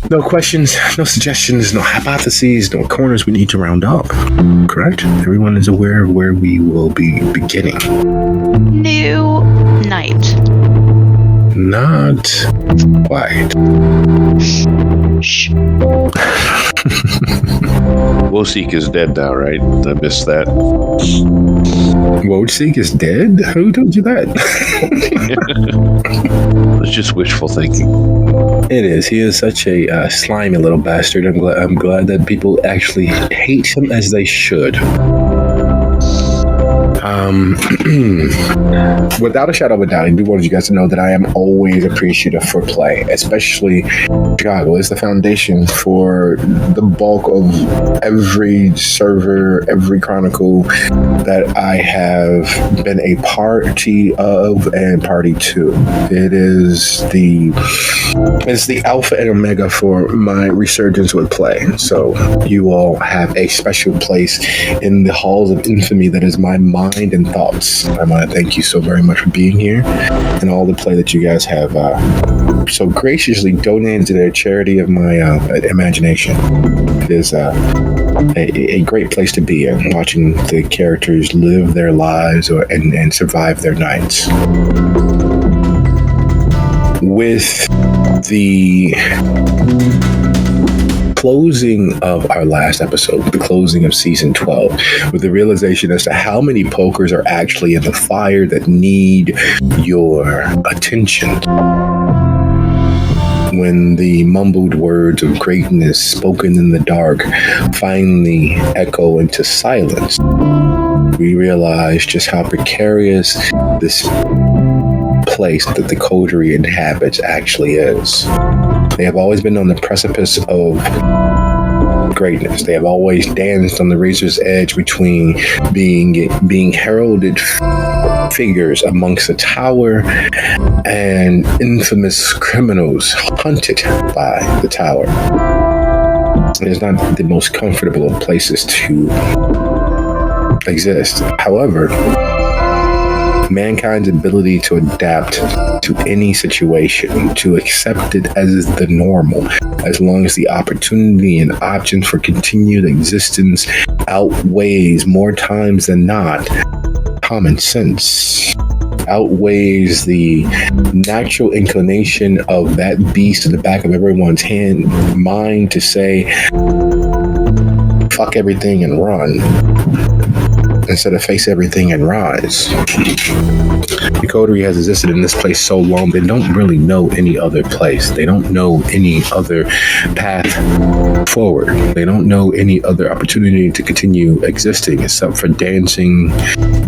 No questions, no suggestions, no hypotheses, no corners we need to round up. Correct? Everyone is aware of where we will be beginning. New night. Not quite. Shh. Wosik is dead now, right? I missed that. Wojcik is dead? Who told you that? It's just wishful thinking. It is. He is such a slimy little bastard. I'm glad that people actually hate him as they should. Without a shadow of a doubt, I do want you guys to know that I am always appreciative for play, especially Chicago is the foundation for the bulk of every server, every chronicle that I have been a party of and party to. It's the alpha and omega for my resurgence with play. So you all have a special place in the halls of infamy that is my mind and thoughts. I want to thank you so very much for being here and all the play that you guys have so graciously donated to the charity of my imagination. It is a great place to be in, watching the characters live their lives and survive their nights. With the closing of our last episode, the closing of season 12, with the realization as to how many pokers are actually in the fire that need your attention. When the mumbled words of greatness spoken in the dark finally echo into silence, we realize just how precarious this place that the coterie inhabits actually is. They have always been on the precipice of greatness. They have always danced on the razor's edge between being heralded figures amongst the tower and infamous criminals hunted by the tower. It is not the most comfortable of places to exist. However, mankind's ability to adapt to any situation, to accept it as the normal, as long as the opportunity and options for continued existence outweighs more times than not common sense, outweighs the natural inclination of that beast in the back of everyone's mind to say, fuck everything and run, instead of face everything and rise. The coterie has existed in this place so long, they don't really know any other place. They don't know any other path forward. They don't know any other opportunity to continue existing except for dancing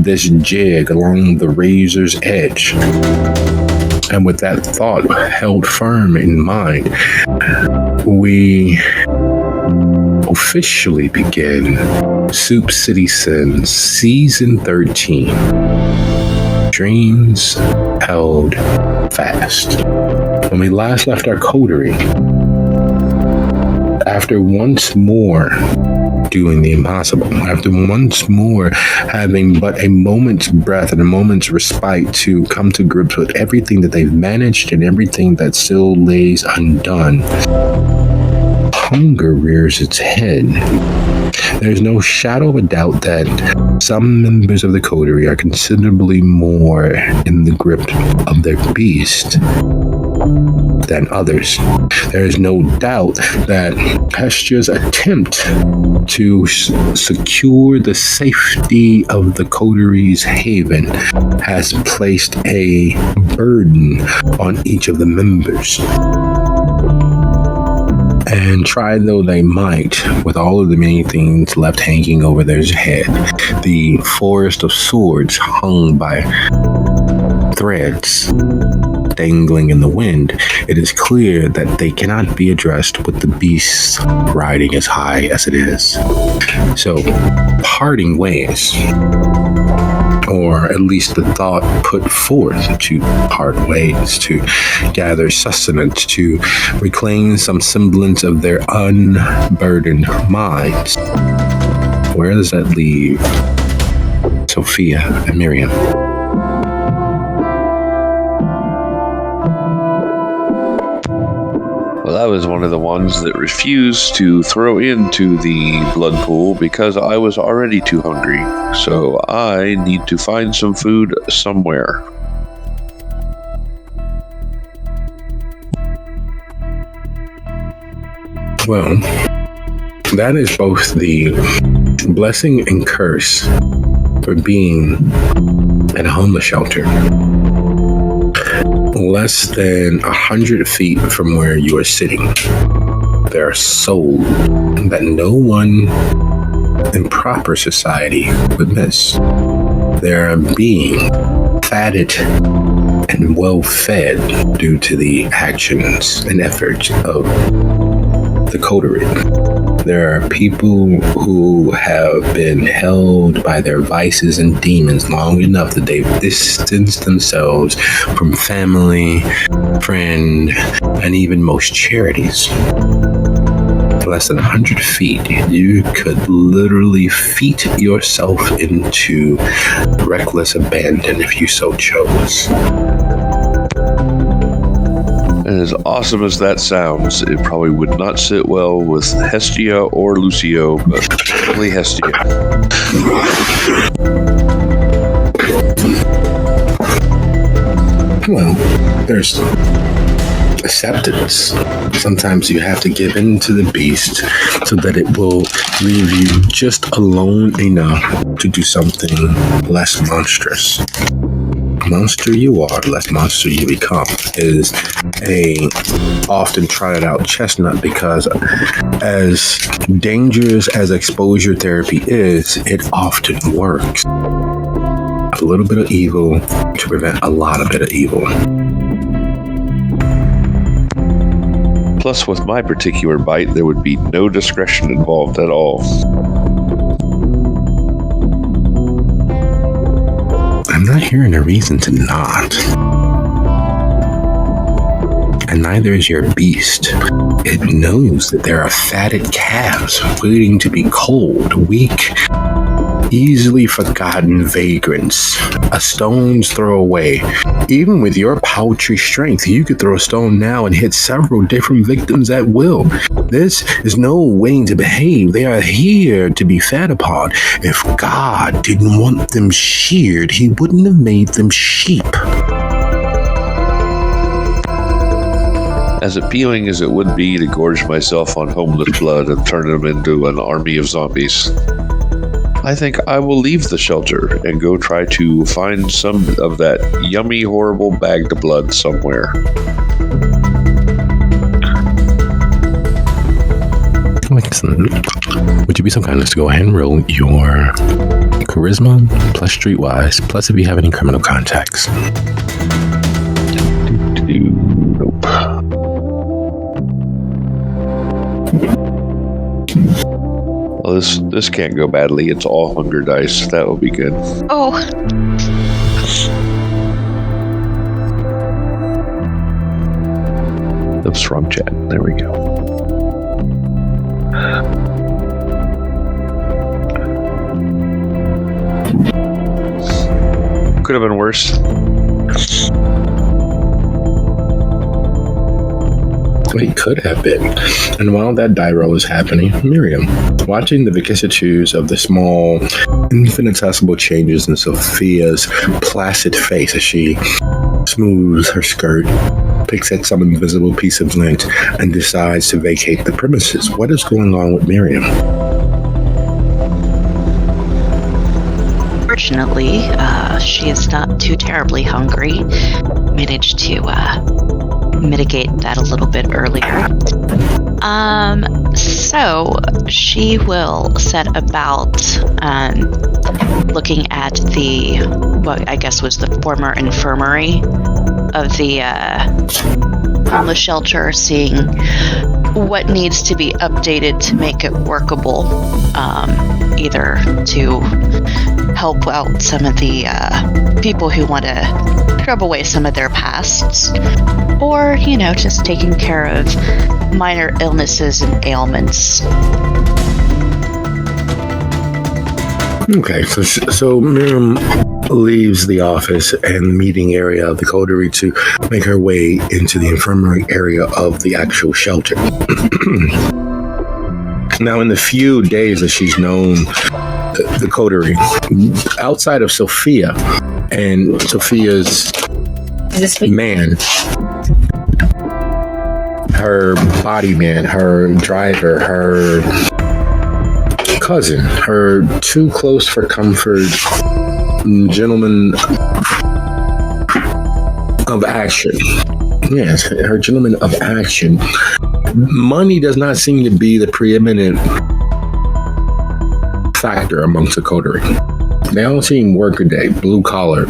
this jig along the razor's edge. And with that thought held firm in mind, we officially begin Soup City Sins Season 13. Dreams Held Fast. When we last left our coterie, after once more doing the impossible, after once more having but a moment's breath and a moment's respite to come to grips with everything that they've managed and everything that still lays undone, hunger rears its head. There's no shadow of a doubt that some members of the coterie are considerably more in the grip of their beast than others. There is no doubt that Hestria's attempt to secure the safety of the coterie's haven has placed a burden on each of the members. And try though they might, with all of the many things left hanging over their head, the forest of swords hung by threads dangling in the wind, it is clear that they cannot be addressed with the beast riding as high as it is. So, parting ways, or at least the thought put forth to part ways, to gather sustenance, to reclaim some semblance of their unburdened minds. Where does that leave Sophia and Miriam? Well, I was one of the ones that refused to throw into the blood pool because I was already too hungry. So I need to find some food somewhere. Well, that is both the blessing and curse for being at a homeless shelter. Less than 100 feet from where you are sitting, there are souls that no one in proper society would miss. They are being fatted and well fed due to the actions and efforts of the coterie. There are people who have been held by their vices and demons long enough that they've distanced themselves from family, friend, and even most charities. Less than 100 feet, you could literally feed yourself into reckless abandon if you so chose. And as awesome as that sounds, it probably would not sit well with Hestia or Lucio, but particularly Hestia. Well, there's acceptance. Sometimes you have to give in to the beast so that it will leave you just alone enough to do something less monstrous. Monster you are, less monster you become is a often trotted out chestnut, because as dangerous as exposure therapy is, it often works. A little bit of evil to prevent a lot of bit of evil. Plus, with my particular bite, there would be no discretion involved at all. I'm not hearing a reason to not. And neither is your beast. It knows that there are fatted calves waiting to be cold, weak, easily forgotten vagrants, a stone's throw away. Even with your paltry strength, you could throw a stone now and hit several different victims at will. This is no way to behave. They are here to be fed upon. If God didn't want them sheared, he wouldn't have made them sheep. As appealing as it would be to gorge myself on homeless blood and turn them into an army of zombies, I think I will leave the shelter and go try to find some of that yummy, horrible bagged blood somewhere. Excellent. Would you be so kind as to go ahead and roll your charisma plus streetwise, plus if you have any criminal contacts? Nope. Well, this can't go badly. It's all hunger dice. That will be good. Oh. Oops, wrong chat. There we go. Could have been worse. It could have been. And while that die roll is happening, Miriam, watching the vicissitudes of the small, infinitesimal changes in Sophia's placid face as she smooths her skirt, picks at some invisible piece of lint, and decides to vacate the premises. What is going on with Miriam? Fortunately, she is not too terribly hungry. Managed to mitigate that a little bit earlier. So she will set about looking at what I guess was the former infirmary of the homeless shelter, seeing what needs to be updated to make it workable, either to help out some of the people who want to scrub away some of their pasts, or, just taking care of minor illnesses and ailments. Okay, so Miriam leaves the office and meeting area of the coterie to make her way into the infirmary area of the actual shelter. Now, in the few days that she's known the coterie, outside of Sophia and Sophia's man, her body man, her driver, her cousin, her too close for comfort gentleman of action. Yes, her gentleman of action. Money does not seem to be the preeminent factor amongst the coterie. They all seem workaday, blue collar,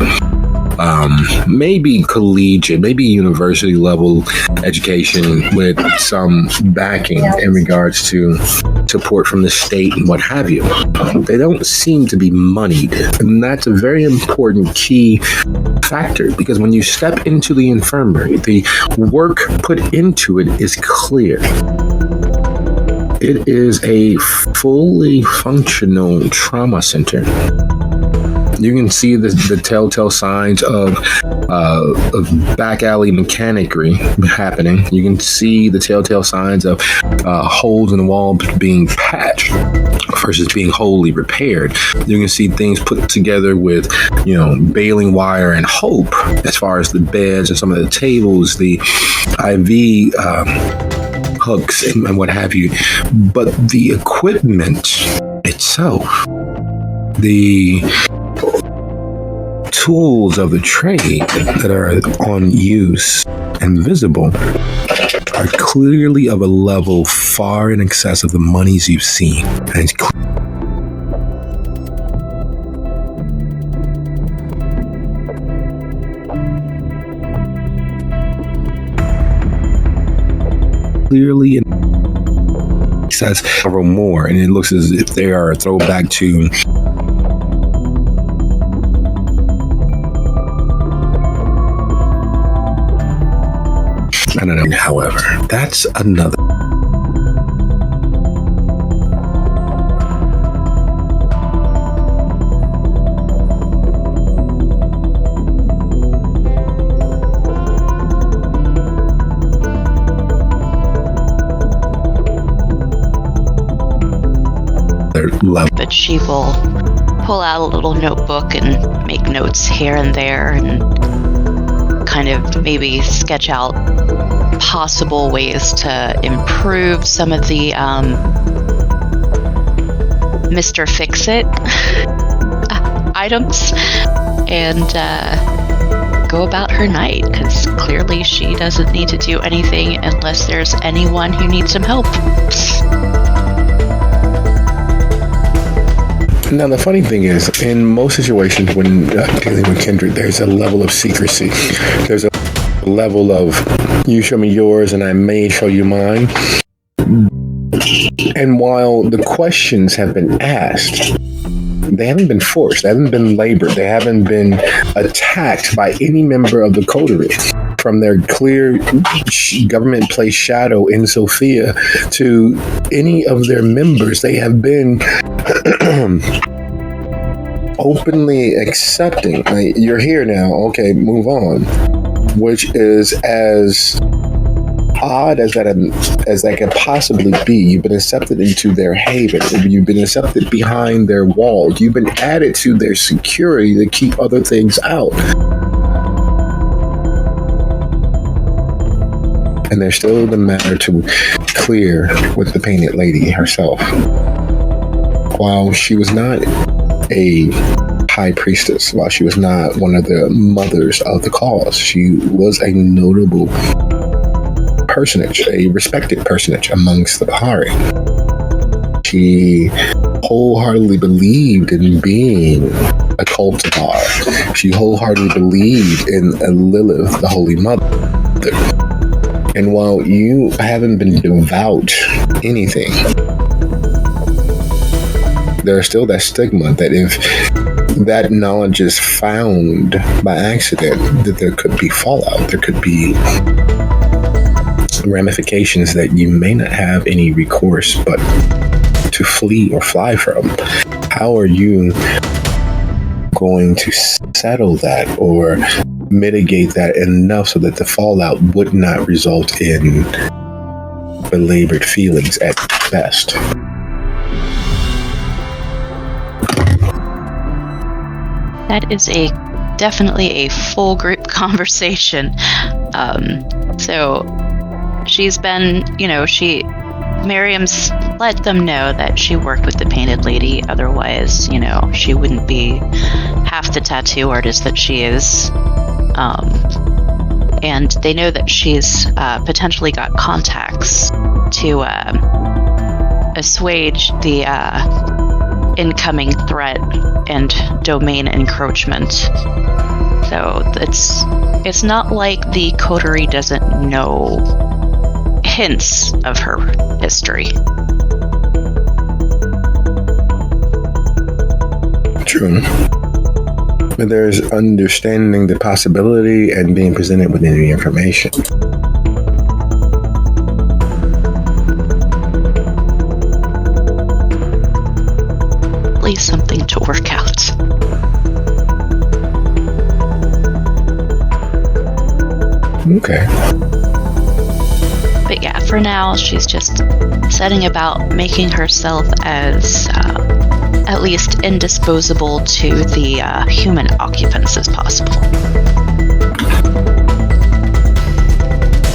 maybe collegiate, maybe university level education with some backing in regards to support from the state and what have you. They don't seem to be moneyed, and that's a very important key factor, because when you step into the infirmary, the work put into it is clear. It is a fully functional trauma center. You can see the telltale signs of back alley mechanicry happening. You can see the telltale signs of holes in the wall being patched versus being wholly repaired. You can see things put together with, baling wire and hope, as far as the beds and some of the tables, the IV hooks and what have you. But the equipment itself, the tools of the trade that are on use and visible are clearly of a level far in excess of the monies you've seen. And it's clearly in excess of more, and it looks as if they are a throwback to I don't know. However, that's another. But she will pull out a little notebook and make notes here and there and kind of maybe sketch out possible ways to improve some of the Mr. Fix-It items, and go about her night, because clearly she doesn't need to do anything unless there's anyone who needs some help. Now, the funny thing is, in most situations when dealing with kindred, there's a level of secrecy. There's a level of, you show me yours and I may show you mine. And while the questions have been asked, they haven't been forced, they haven't been labored, they haven't been attacked by any member of the coterie. From their clear government placed shadow in Sophia to any of their members, they have been openly accepting. Like, you're here now, okay, move on. Which is as odd as that could possibly be. You've been accepted into their haven. You've been accepted behind their walls. You've been added to their security to keep other things out. And there's still the matter to clear with the painted lady herself. While she was not a high priestess, while she was not one of the mothers of the cause, she was a notable personage, a respected personage amongst the Bahari. She wholeheartedly believed in being a cultivar. She wholeheartedly believed in Lilith, the Holy Mother. And while you haven't been devout anything, there's still that stigma that if that knowledge is found by accident, that there could be fallout, there could be ramifications that you may not have any recourse but to flee or fly from. How are you going to settle that or mitigate that enough so that the fallout would not result in belabored feelings at best. That is definitely a full group conversation. So she's been, Miriam's let them know that she worked with the Painted Lady. Otherwise, she wouldn't be half the tattoo artist that she is. And they know that she's potentially got contacts to assuage the incoming threat and domain encroachment. So it's not like the coterie doesn't know hints of her history. True. But there's understanding the possibility and being presented with any information. At least something to work out. Okay. But yeah, for now, she's just setting about making herself as at least indisposable to the human occupants as possible.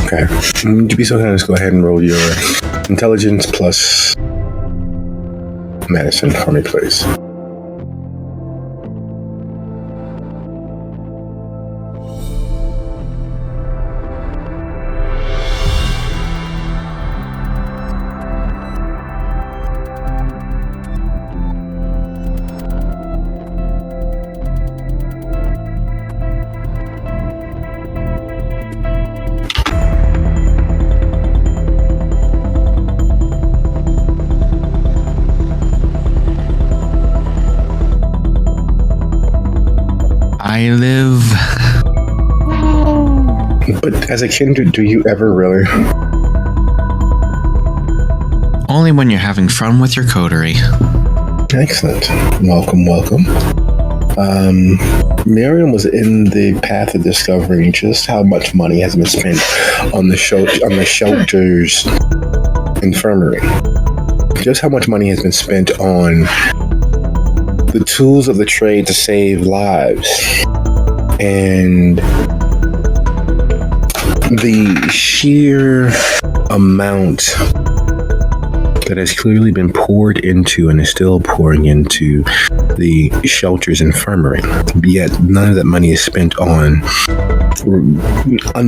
Okay. Would you be so kind as to go ahead and roll your intelligence plus medicine for me, please? I live. But as a kindred, do you ever really? Only when you're having fun with your coterie. Excellent. Welcome. Miriam was in the path of discovering just how much money has been spent on the shelter's infirmary. Just how much money has been spent on the tools of the trade to save lives, and the sheer amount that has clearly been poured into and is still pouring into the shelter's infirmary. Yet none of that money is spent on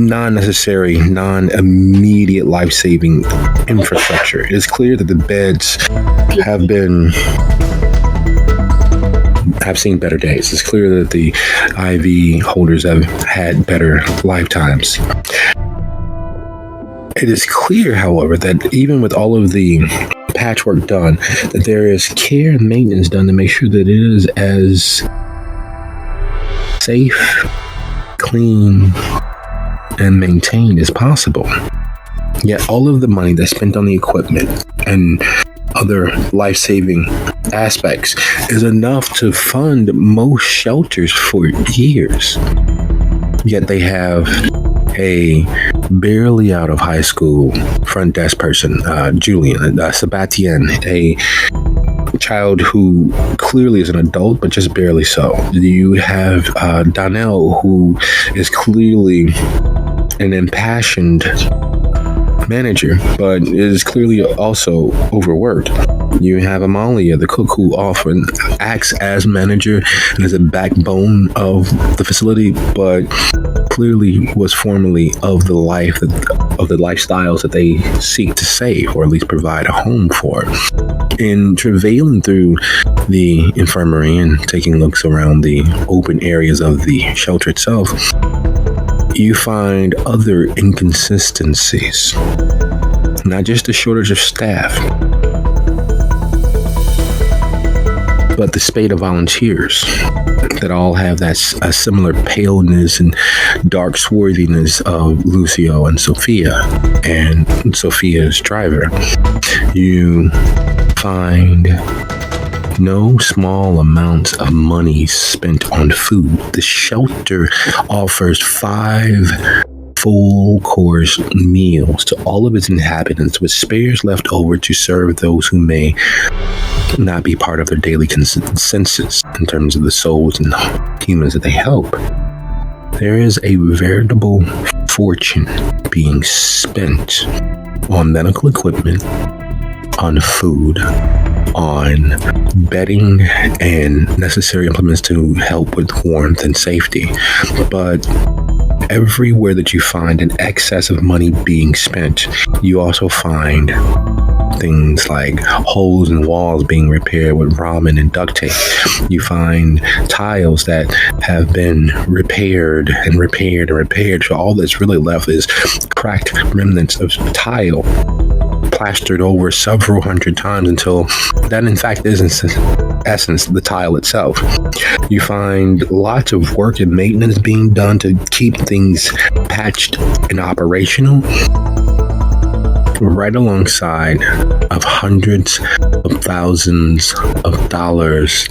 non-necessary, non-immediate life-saving infrastructure. It is clear that the beds have seen better days. It's clear that the IV holders have had better lifetimes. It is clear, however, that even with all of the patchwork done, that there is care and maintenance done to make sure that it is as safe, clean, and maintained as possible. Yet all of the money that's spent on the equipment and other life-saving aspects is enough to fund most shelters for years. Yet they have a barely out of high school front desk person, Julian, Sebastian, a child who clearly is an adult, but just barely so. You have Donnell, who is clearly an impassioned manager, but is clearly also overworked. You have Amalia, the cook, who often acts as manager and is a backbone of the facility, but clearly was formerly of the lifestyles that they seek to save, or at least provide a home for. In travailing through the infirmary and taking looks around the open areas of the shelter itself, you find other inconsistencies. Not just the shortage of staff, but the spate of volunteers that all have that a similar paleness and dark swarthiness of Lucio and Sophia and Sophia's driver. You find with no small amounts of money spent on food. The shelter offers 5 full course meals to all of its inhabitants, with spares left over to serve those who may not be part of their daily consensus in terms of the souls and humans that they help. There is a veritable fortune being spent on medical equipment, on food, on bedding, and necessary implements to help with warmth and safety. But everywhere that you find an excess of money being spent, you also find things like holes in walls being repaired with ramen and duct tape. You find tiles that have been repaired and repaired and repaired. So all that's really left is cracked remnants of tile plastered over several hundred times until that in fact is in essence the tile itself. You find lots of work and maintenance being done to keep things patched and operational, right alongside of hundreds of thousands of dollars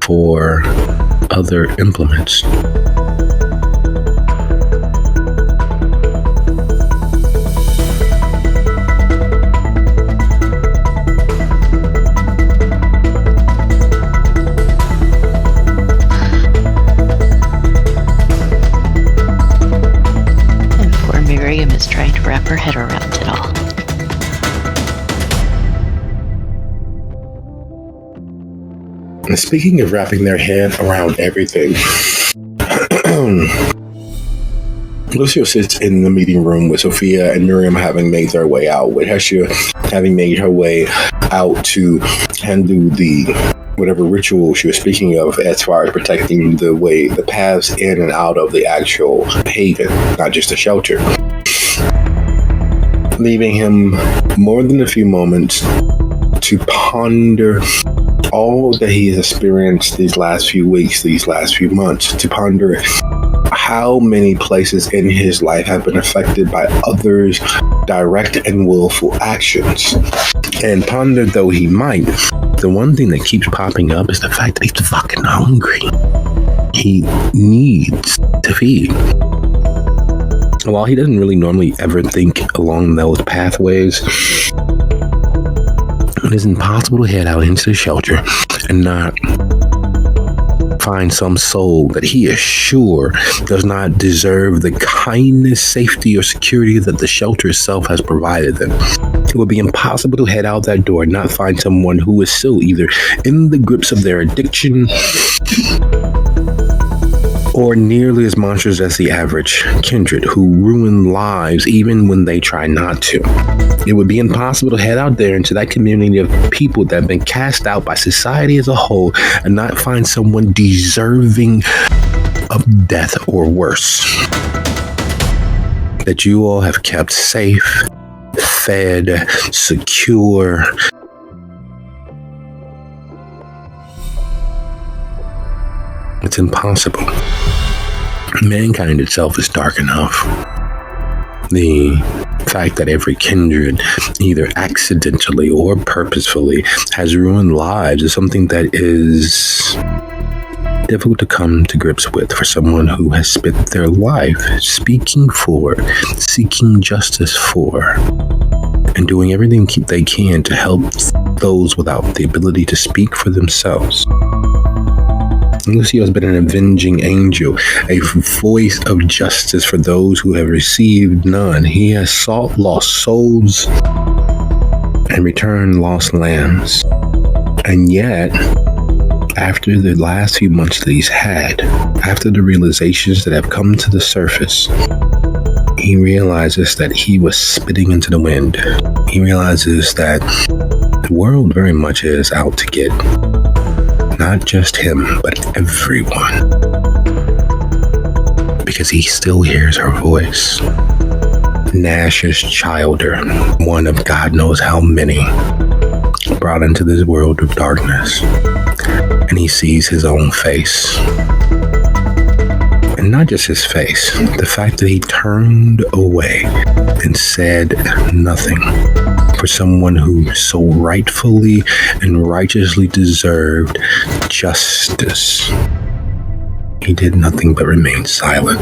for other implements. And poor Miriam is trying to wrap her head around it all. And speaking of wrapping their head around everything, Lucio sits in the meeting room with Sophia and Miriam having made their way out, with Hestia having made her way out to handle the whatever ritual she was speaking of as far as protecting the paths in and out of the actual haven, not just the shelter. Leaving him more than a few moments to ponder all that he has experienced these last few weeks, these last few months, to ponder how many places in his life have been affected by others' direct and willful actions. And ponder though he might, the one thing that keeps popping up is the fact that he's fucking hungry. He needs to feed. While he doesn't really normally ever think along those pathways, it is impossible to head out into the shelter and not find some soul that he is sure does not deserve the kindness, safety, or security that the shelter itself has provided them. It would be impossible to head out that door and not find someone who is still either in the grips of their addiction or nearly as monstrous as the average kindred, who ruin lives even when they try not to. It would be impossible to head out there into that community of people that have been cast out by society as a whole and not find someone deserving of death or worse. That you all have kept safe, fed, secure. It's impossible. Mankind itself is dark enough. The fact that every kindred, either accidentally or purposefully, has ruined lives is something that is difficult to come to grips with for someone who has spent their life speaking for, seeking justice for, and doing everything they can to help those without the ability to speak for themselves. Lucio has been an avenging angel, a voice of justice for those who have received none. He has sought lost souls and returned lost lambs. And yet, after the last few months that he's had, after the realizations that have come to the surface, he realizes that he was spitting into the wind. He realizes that the world very much is out to get not just him, but everyone. Because he still hears her voice. Nash's childer, one of God knows how many, brought into this world of darkness. And he sees his own face. And not just his face, the fact that he turned away and said nothing for someone who so rightfully and righteously deserved justice. He did nothing but remain silent.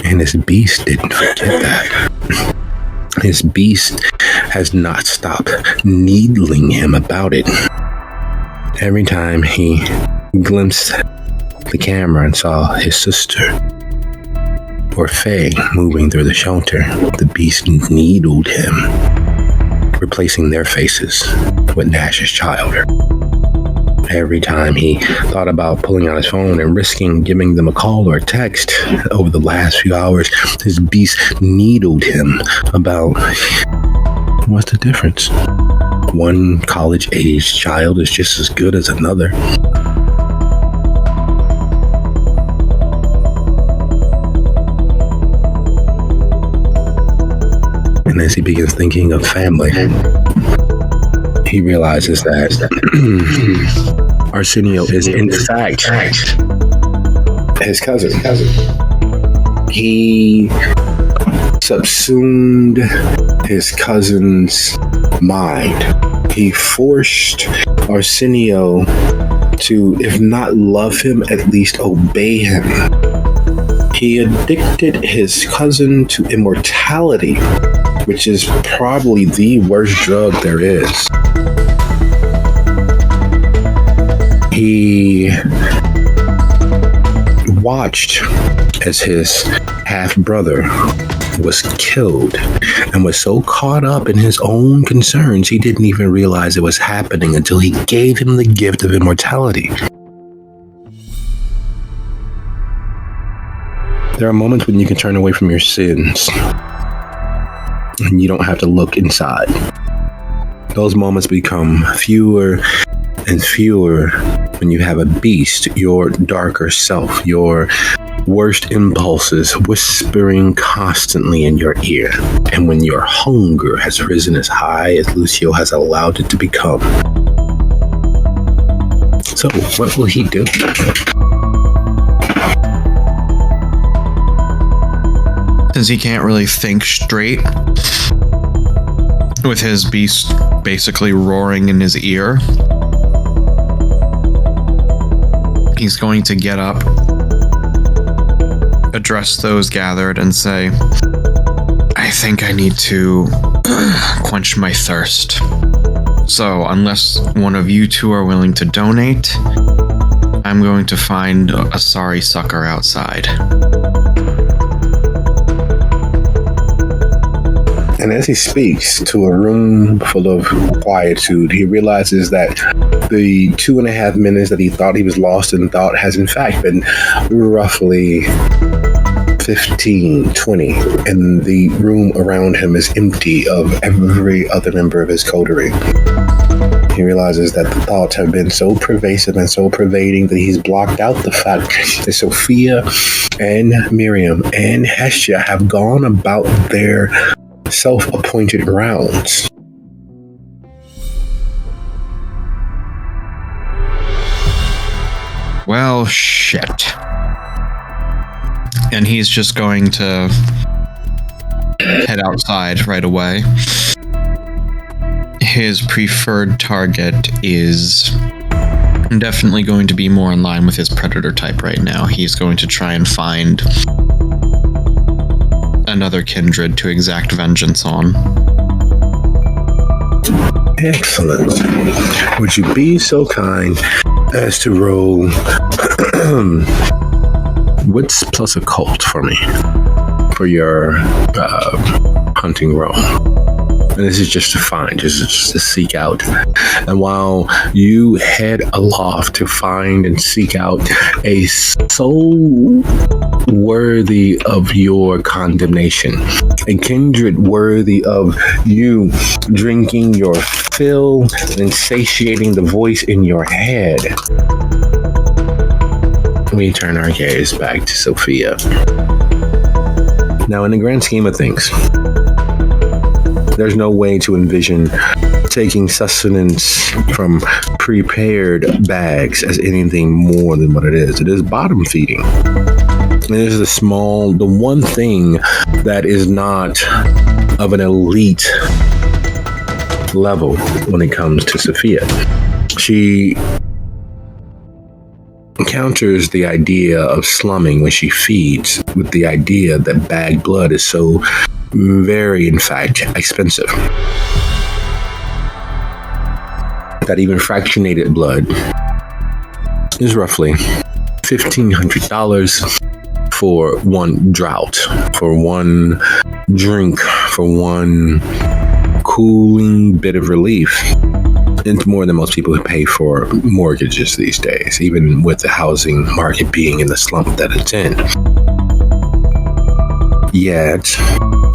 And his beast didn't forget that. His beast has not stopped needling him about it. Every time he glimpsed the camera and saw his sister or Faye moving through the shelter, the beast needled him, replacing their faces with Nash's child. Every time he thought about pulling out his phone and risking giving them a call or a text over the last few hours, his beast needled him about what's the difference? One college-aged child is just as good as another. And as he begins thinking of family, he realizes that Arsenio is in fact his cousin. He subsumed his cousin's mind. He forced Arsenio to, if not love him, at least obey him. He addicted his cousin to immortality, which is probably the worst drug there is. He watched as his half-brother was killed and was so caught up in his own concerns he didn't even realize it was happening until he gave him the gift of immortality. There are moments when you can turn away from your sins and you don't have to look inside. Those moments become fewer and fewer when you have a beast, your darker self, your worst impulses whispering constantly in your ear, and when your hunger has risen as high as Lucio has allowed it to become. So, what will he do? Since he can't really think straight, with his beast basically roaring in his ear, he's going to get up, address those gathered, and say, I think I need to quench my thirst. So, unless one of you two are willing to donate, I'm going to find a sorry sucker outside. And as he speaks to a room full of quietude, he realizes that the 2.5 minutes that he thought he was lost in thought has in fact been roughly 15, 20, and the room around him is empty of every other member of his coterie. He realizes that the thoughts have been so pervasive and so pervading that he's blocked out the fact that Sophia and Miriam and Hestia have gone about their self-appointed rounds. Well, shit. And he's just going to head outside right away. His preferred target is definitely going to be more in line with his predator type right now. He's going to try and find another kindred to exact vengeance on. Excellent. Would you be so kind as to roll wits plus occult for me for your hunting roll? And this is just to find, just to seek out. And while you head aloft to find and seek out a soul worthy of your condemnation, a kindred worthy of you drinking your fill and satiating the voice in your head, we turn our gaze back to Sophia. Now, in the grand scheme of things, there's no way to envision taking sustenance from prepared bags as anything more than what it is. It is bottom feeding. It is the one thing that is not of an elite level when it comes to Sophia. She counters the idea of slumming when she feeds with the idea that bagged blood is so very, in fact, expensive. That even fractionated blood is roughly $1,500 for one drought, for one drink, for one cooling bit of relief. It's more than most people pay for mortgages these days, even with the housing market being in the slump that it's in. Yet,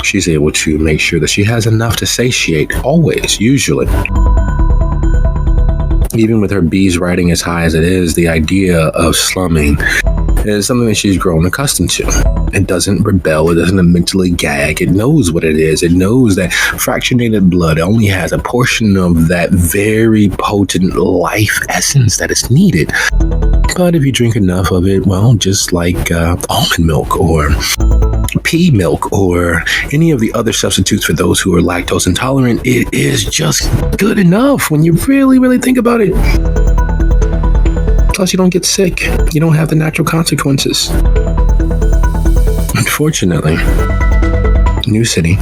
she's able to make sure that she has enough to satiate, always, usually. Even with her bees riding as high as it is, the idea of slumming is something that she's grown accustomed to. It doesn't rebel. It doesn't mentally gag. It knows what it is. It knows that fractionated blood only has a portion of that very potent life essence that is needed. But if you drink enough of it, well, just like almond milk or pea milk or any of the other substitutes for those who are lactose intolerant, it is just good enough when you really, really think about it. Plus, you don't get sick. You don't have the natural consequences. Unfortunately, new city,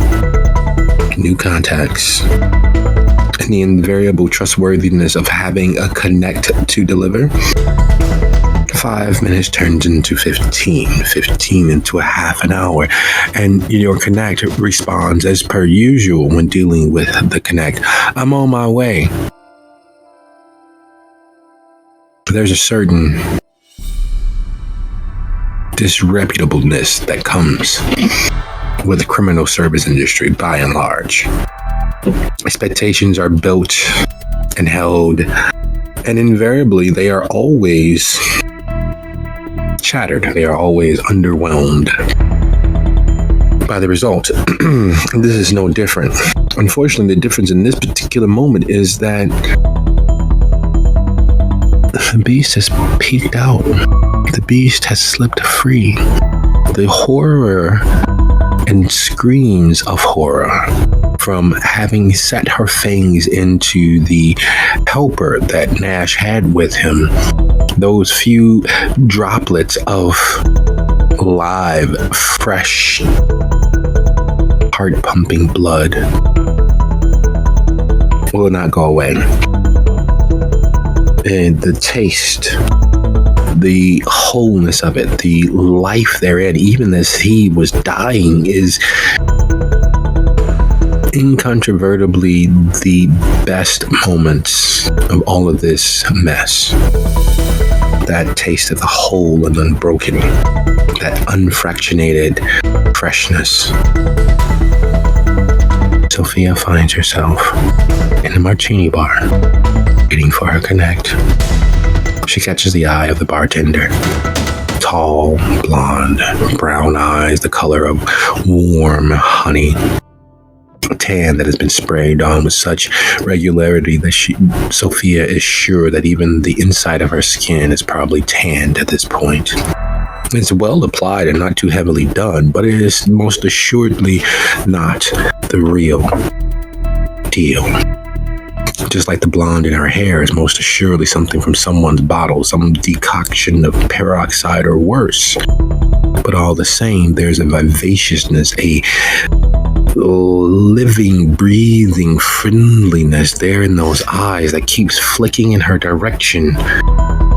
new contacts, and the invariable trustworthiness of having a connect to deliver. 5 minutes turns into 15 into a half an hour, and your connect responds as per usual when dealing with the connect. I'm on my way. There's a certain disreputableness that comes with the criminal service industry by and large. Expectations are built and held, and invariably they are always shattered. They are always underwhelmed by the result. This is no different. Unfortunately, the difference in this particular moment is that the beast has peeked out. The beast has slipped free. The horror and screams of horror from having set her fangs into the helper that Nash had with him, those few droplets of live, fresh, heart-pumping blood will not go away. And the taste, the wholeness of it, the life therein, even as he was dying, is incontrovertibly the best moments of all of this mess. That taste of the whole and unbroken, that unfractionated freshness. Sophia finds herself in a martini bar, waiting for her connect. She catches the eye of the bartender. Tall, blonde, brown eyes, the color of warm honey. A tan that has been sprayed on with such regularity that Sophia is sure that even the inside of her skin is probably tanned at this point. It's well applied and not too heavily done, but it is most assuredly not the real deal. Just like the blonde in her hair is most assuredly something from someone's bottle, some decoction of peroxide or worse. But all the same, there's a vivaciousness, a living, breathing friendliness there in those eyes that keeps flicking in her direction.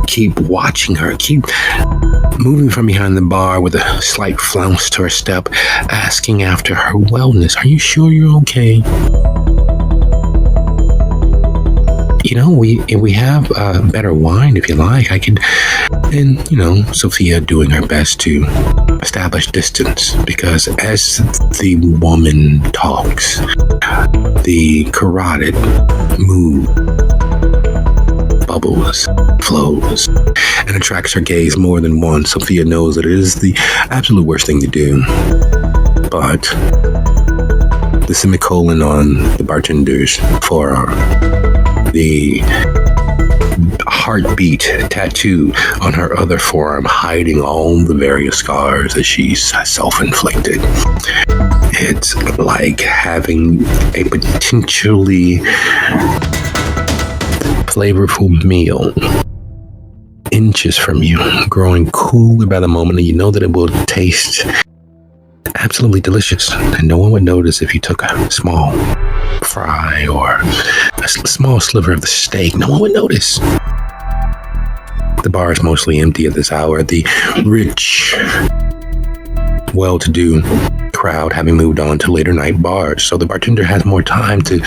Keep watching her, keep moving from behind the bar with a slight flounce to her step, asking after her wellness. Are you sure you're okay? You know, we have better wine if you like. I could, and you know, Sophia doing her best to establish distance, because as the woman talks, the carotid moves, bubbles, flows, and attracts her gaze more than once. Sophia knows that it is the absolute worst thing to do, but the semicolon on the bartender's forearm, the heartbeat tattoo on her other forearm, hiding all the various scars that she's self-inflicted. It's like having a potentially flavorful meal inches from you, growing cooler by the moment, and you know that it will taste absolutely delicious, and no one would notice if you took a small fry or a small sliver of the steak. No one would notice. The bar is mostly empty at this hour. The rich, well-to-do crowd having moved on to later night bars, so the bartender has more time to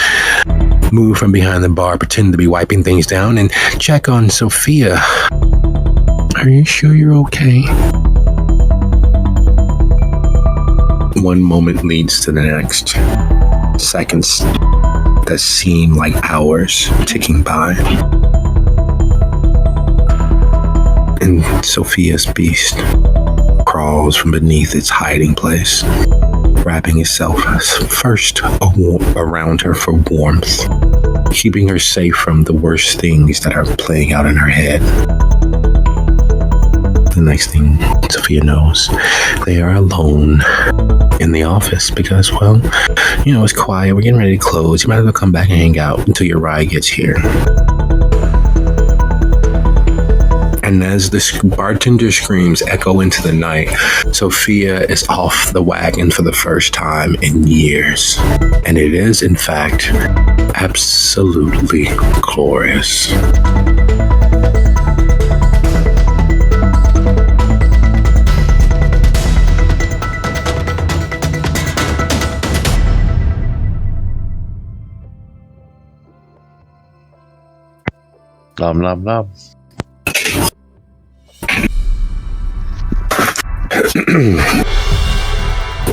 move from behind the bar, pretend to be wiping things down, and check on Sophia. Are you sure you're okay? One moment leads to the next. Seconds that seem like hours ticking by. And Sophia's beast crawls from beneath its hiding place, wrapping itself first around her for warmth, keeping her safe from the worst things that are playing out in her head. The next thing Sophia knows, they are alone in the office because, well, you know, it's quiet. We're getting ready to close. You might as well come back and hang out until your ride gets here. And as the bartender screams echo into the night, Sophia is off the wagon for the first time in years. And it is, in fact, absolutely glorious. Nom nom nom.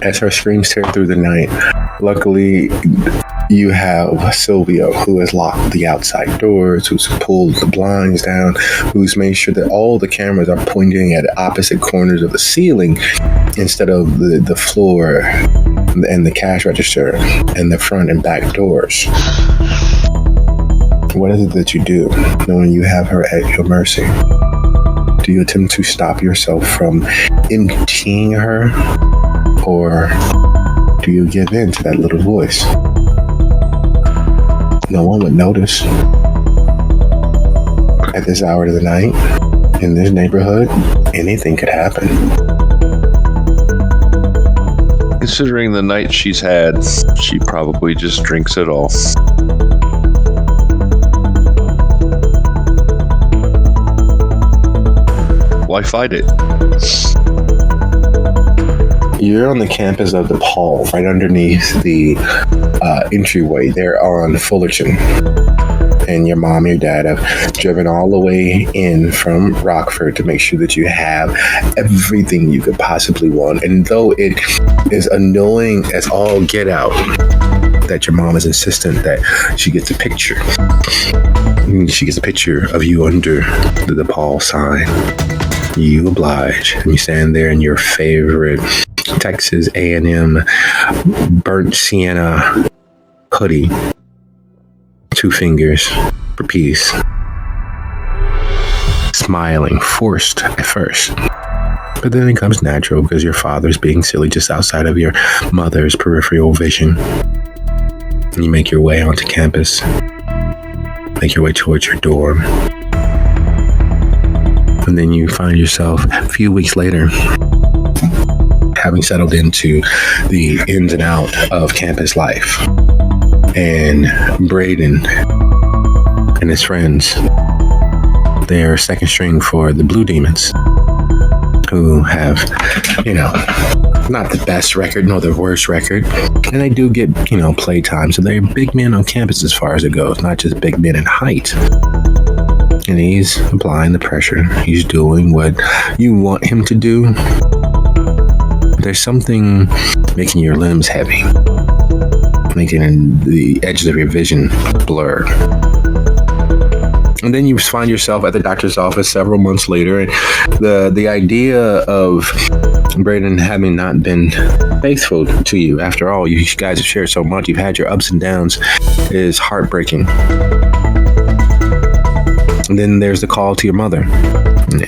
As her screams tear through the night, luckily you have Sylvia, who has locked the outside doors, who's pulled the blinds down, who's made sure that all the cameras are pointing at opposite corners of the ceiling instead of the floor and the cash register and the front and back doors. What is it that you do, knowing you have her at your mercy? Do you attempt to stop yourself from emptying her, or do you give in to that little voice? No one would notice. At this hour of the night, in this neighborhood, anything could happen. Considering the night she's had, she probably just drinks it all. Why fight it? You're on the campus of DePaul, right underneath the entryway there on Fullerton. And your mom and your dad have driven all the way in from Rockford to make sure that you have everything you could possibly want. And though it is annoying as all get out that your mom is insistent that she gets a picture. She gets a picture of you under the DePaul sign. You oblige, and you stand there in your favorite Texas A&M burnt sienna hoodie, 2 fingers for peace, smiling, forced at first. But then it comes natural because your father's being silly just outside of your mother's peripheral vision. And you make your way onto campus, make your way towards your dorm. And then you find yourself a few weeks later having settled into the ins and out of campus life. And Braden and his friends, they're second string for the Blue Demons, who have, not the best record nor the worst record. And they do get, playtime. So they're big men on campus as far as it goes, not just big men in height. And he's applying the pressure. He's doing what you want him to do. There's something making your limbs heavy, making the edges of your vision blur. And then you find yourself at the doctor's office several months later, and the idea of Brayden having not been faithful to you, after all, you guys have shared so much, you've had your ups and downs, is heartbreaking. And then there's the call to your mother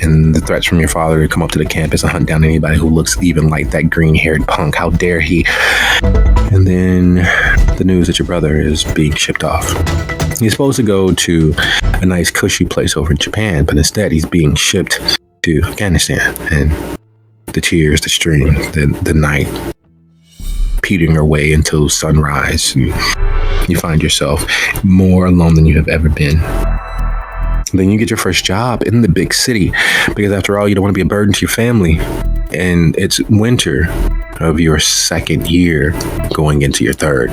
and the threats from your father to come up to the campus and hunt down anybody who looks even like that green-haired punk. How dare he? And then the news that your brother is being shipped off. He's supposed to go to a nice cushy place over in Japan, but instead he's being shipped to Afghanistan. And the tears, the stream, the night repeating her way until sunrise. And you find yourself more alone than you have ever been. Then you get your first job in the big city, because after all, you don't want to be a burden to your family. And it's winter of your second year going into your third.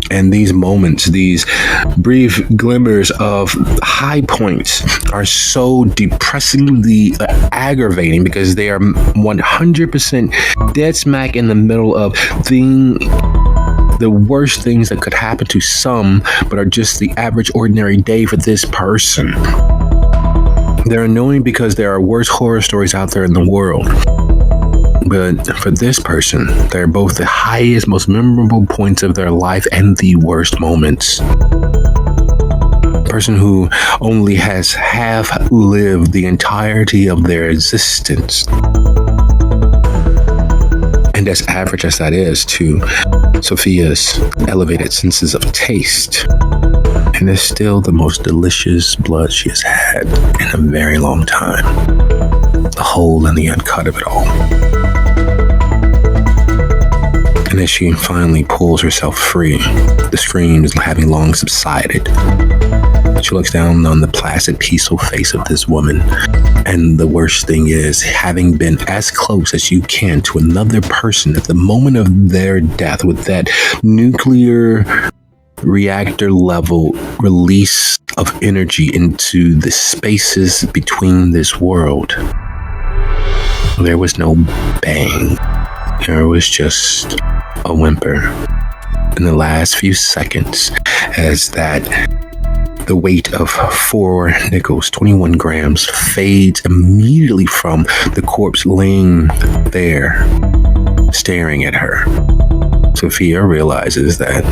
And these moments, these brief glimmers of high points are so depressingly aggravating, because they are 100% dead smack in the middle of the worst things that could happen to some, but are just the average ordinary day for this person. They're annoying because there are worse horror stories out there in the world. But for this person, they're both the highest, most memorable points of their life and the worst moments. A person who only has half lived the entirety of their existence. And as average as that is to Sophia's elevated senses of taste, and is still the most delicious blood she has had in a very long time. The whole and the uncut of it all. And as she finally pulls herself free, the screams having long subsided, she looks down on the placid, peaceful face of this woman. And the worst thing is, having been as close as you can to another person at the moment of their death, with that nuclear reactor level release of energy into the spaces between this world, there was no bang. There was just a whimper in the last few seconds, as the weight of 4 nickels, 21 grams, fades immediately from the corpse laying there, staring at her. Sophia realizes that,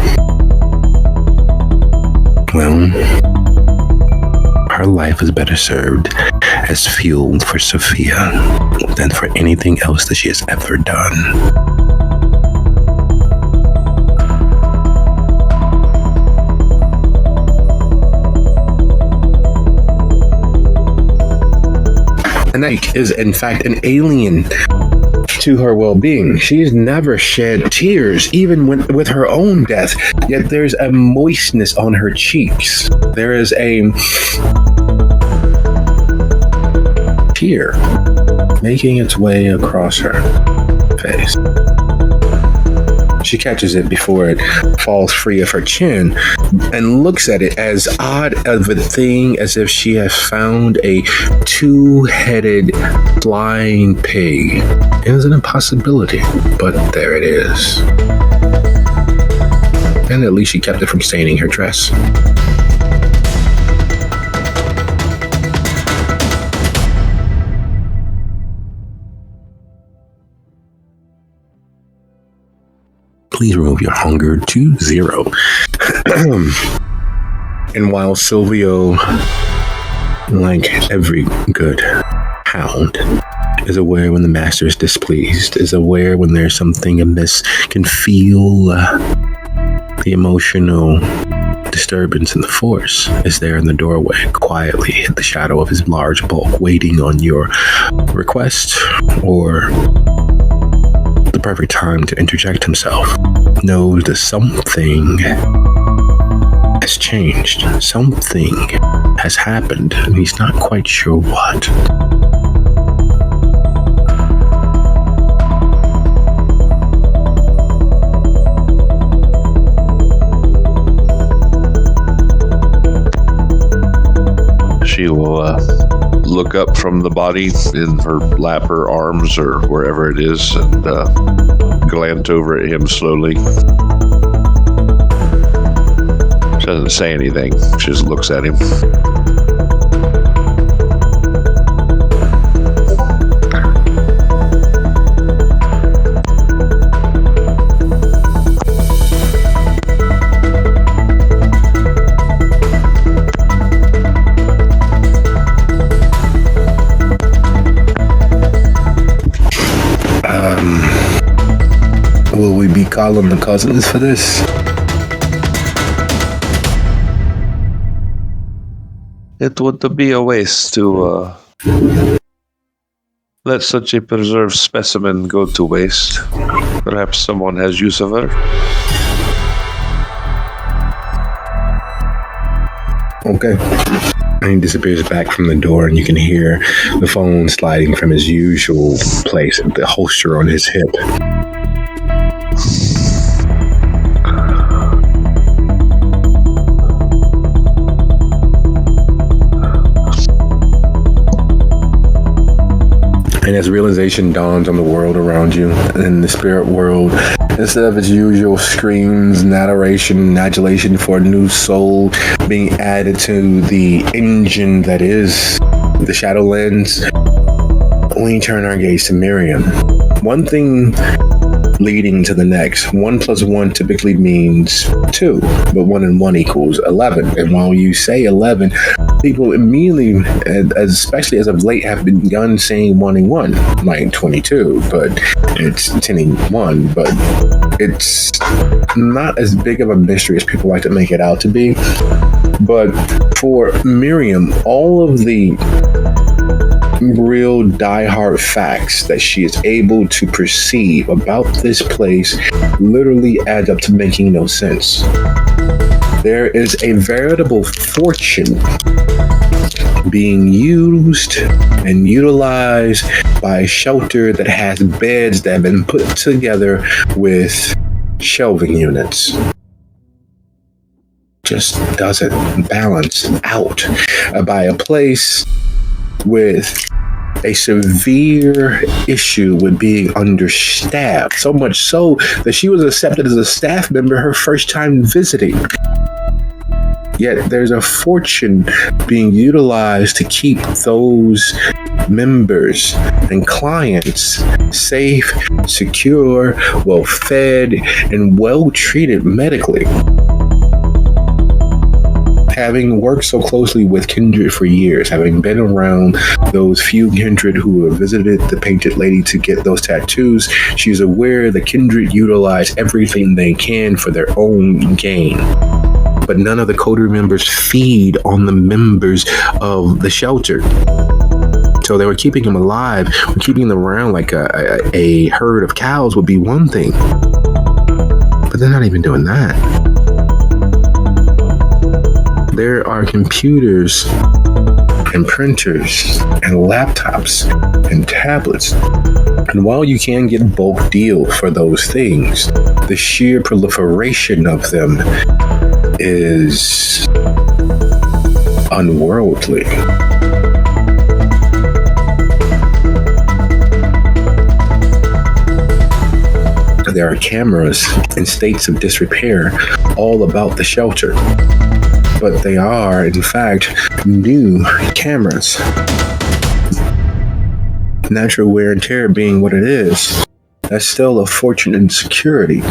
well, her life is better served as fuel for Sophia than for anything else that she has ever done. And that is, in fact, an alien to her well-being. She's never shed tears, even with her own death, yet there's a moistness on her cheeks. There is a tear making its way across her face. She catches it before it falls free of her chin and looks at it as odd of a thing as if she has found a 2-headed flying pig. It is an impossibility, but there it is. And at least she kept it from staining her dress. Please remove your hunger to 0. And while Silvio, like every good hound, is aware when the master is displeased, is aware when there's something amiss, can feel the emotional disturbance in the force, is there in the doorway, quietly in the shadow of his large bulk, waiting on your request or the perfect time to interject himself, knows that something has changed, something has happened, and he's not quite sure what. She will look up from the body in her lap, her arms, or wherever it is, and glance over at him slowly. She doesn't say anything. She just looks at him. Will we be calling the cousins for this? It would be a waste to let such a preserved specimen go to waste. Perhaps someone has use of her. Okay. And he disappears back from the door, and you can hear the phone sliding from his usual place, the holster on his hip. And as realization dawns on the world around you, in the spirit world, instead of its usual screams and adoration and adulation for a new soul being added to the engine that is the Shadowlands, we turn our gaze to Miriam. One thing leading to the next. 1 + 1 typically means 2, but 1 and 1 equals 11. And while you say 11, people immediately, especially as of late, have begun saying 1 and 1, like 22, but it's 10 and 1, but it's not as big of a mystery as people like to make it out to be. But for Miriam, all of the real diehard facts that she is able to perceive about this place literally add up to making no sense. There is a veritable fortune being used and utilized by a shelter that has beds that have been put together with shelving units. Just doesn't balance out by a place with a severe issue with being understaffed, so much so that she was accepted as a staff member her first time visiting. Yet there's a fortune being utilized to keep those members and clients safe, secure, well fed, and well treated medically. Having worked so closely with Kindred for years, having been around those few Kindred who have visited the Painted Lady to get those tattoos, she's aware that Kindred utilize everything they can for their own gain. But none of the Coterie members feed on the members of the shelter. So they were keeping them alive, keeping them around like a herd of cows would be one thing. But they're not even doing that. There are computers and printers and laptops and tablets. And while you can get bulk deal for those things, the sheer proliferation of them is unworldly. There are cameras in states of disrepair all about the shelter. But they are, in fact, new cameras. Natural wear and tear being what it is, that's still a fortune in security.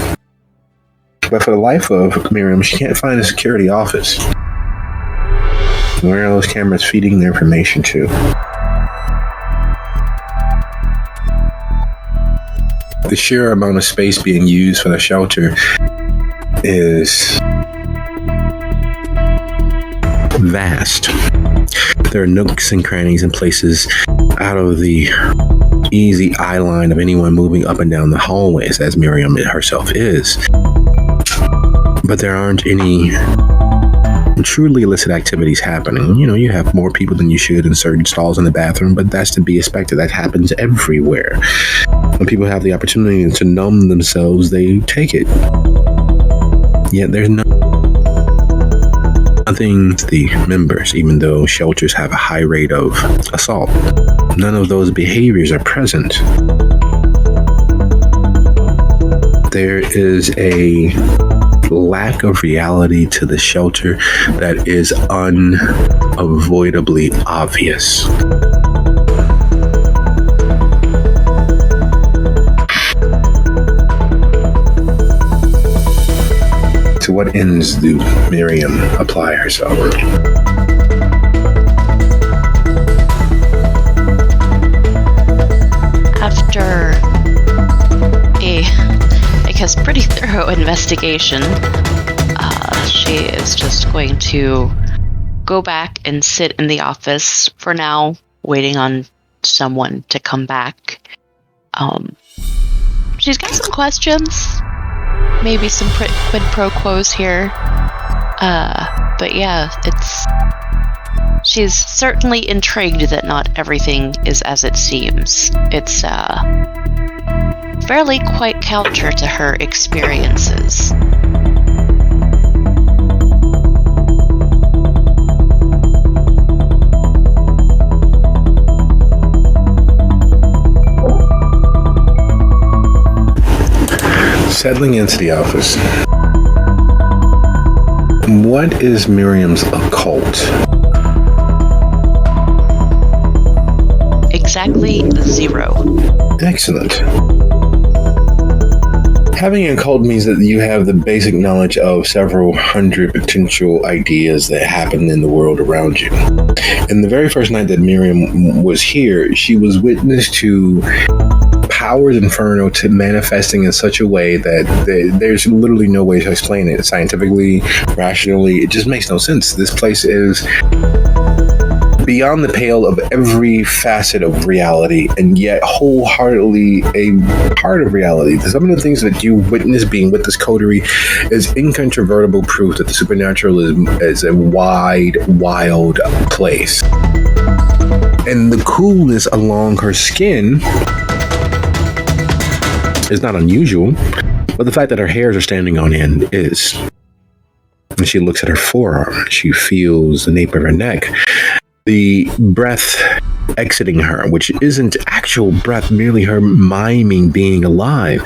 But for the life of Miriam, she can't find a security office. Where are those cameras feeding their information to? The sheer amount of space being used for the shelter is vast. There are nooks and crannies and places out of the easy eye line of anyone moving up and down the hallways, as Miriam herself is. But there aren't any truly illicit activities happening. You know, you have more people than you should in certain stalls in the bathroom, but that's to be expected. That happens everywhere. When people have the opportunity to numb themselves, they take it. Yet there's nothing to the members, even though shelters have a high rate of assault. None of those behaviors are present. There is a lack of reality to the shelter that is unavoidably obvious. To what ends do Miriam apply herself? After I guess, pretty thorough investigation, she is just going to go back and sit in the office for now, waiting on someone to come back. She's got some questions, maybe some quid pro quos here, but yeah, she's certainly intrigued that not everything is as it seems. It's fairly quite counter to her experiences. Settling into the office. What is Miriam's occult? Exactly 0. Excellent. Having an occult means that you have the basic knowledge of several hundred potential ideas that happen in the world around you. And the very first night that Miriam was here, she was witness to powers infernal to manifesting in such a way that there's literally no way to explain it scientifically, rationally. It just makes no sense. This place is beyond the pale of every facet of reality, and yet wholeheartedly a part of reality. Some of the things that you witness being with this coterie is incontrovertible proof that the supernatural is a wide, wild place. And the coolness along her skin is not unusual, but the fact that her hairs are standing on end is. And she looks at her forearm. She feels the nape of her neck. The breath exiting her, which isn't actual breath, merely her miming being alive.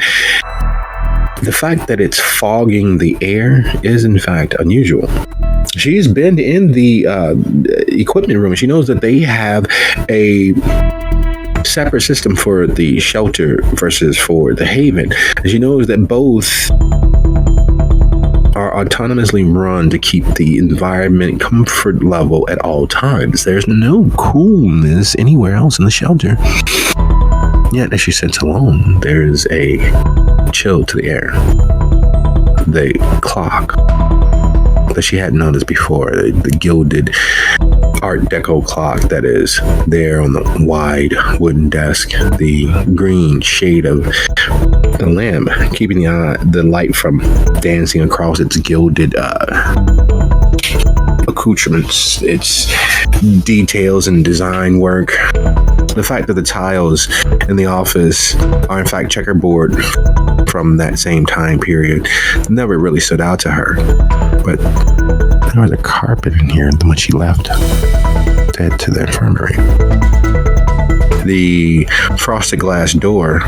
The fact that it's fogging the air is in fact unusual. She's been in the equipment room. She knows that they have a separate system for the shelter versus for the haven. And she knows that both are autonomously run to keep the environment comfort level at all times. There's no coolness anywhere else in the shelter. Yet, as she sits alone, there's a chill to the air. The clock that she hadn't noticed before, the gilded Art Deco clock that is there on the wide wooden desk, the green shade of the lamp keeping the light from dancing across its gilded accoutrements, its details and design work. The fact that the tiles in the office are in fact checkerboard from that same time period never really stood out to her. But there was a carpet in here when she left to head to the infirmary. The frosted glass door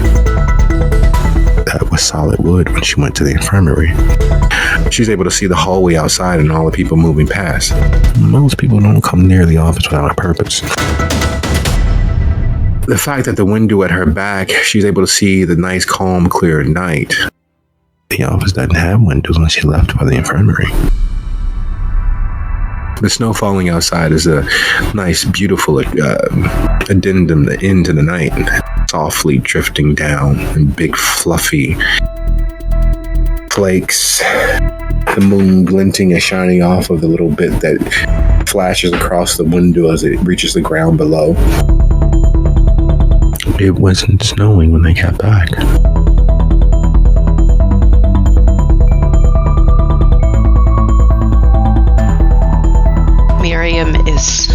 that was solid wood when she went to the infirmary. She's able to see the hallway outside and all the people moving past. Most people don't come near the office without a purpose. The fact that the window at her back, she's able to see the nice, calm, clear night. The office doesn't have windows when she left for the infirmary. The snow falling outside is a nice, beautiful addendum, the end to the night, softly drifting down in big, fluffy flakes. The moon glinting and shining off of the little bit that flashes across the window as it reaches the ground below. It wasn't snowing when they got back. Miriam is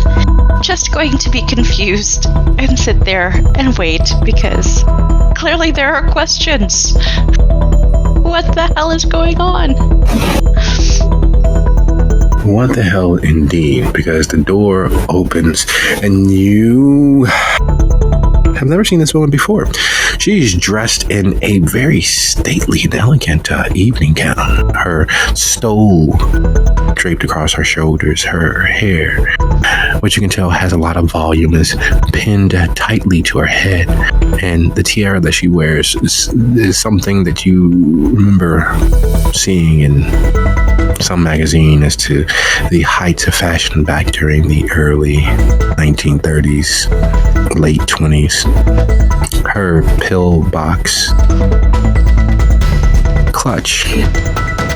just going to be confused and sit there and wait because clearly there are questions. What the hell is going on? What the hell indeed, because the door opens and you have never seen this woman before. She's dressed in a very stately and elegant evening gown. Her stole draped across her shoulders. Her hair, which you can tell has a lot of volume, is pinned tightly to her head. And the tiara that she wears is something that you remember seeing in some magazine as to the heights of fashion back during the early 1930s, late 20s. Her pillbox clutch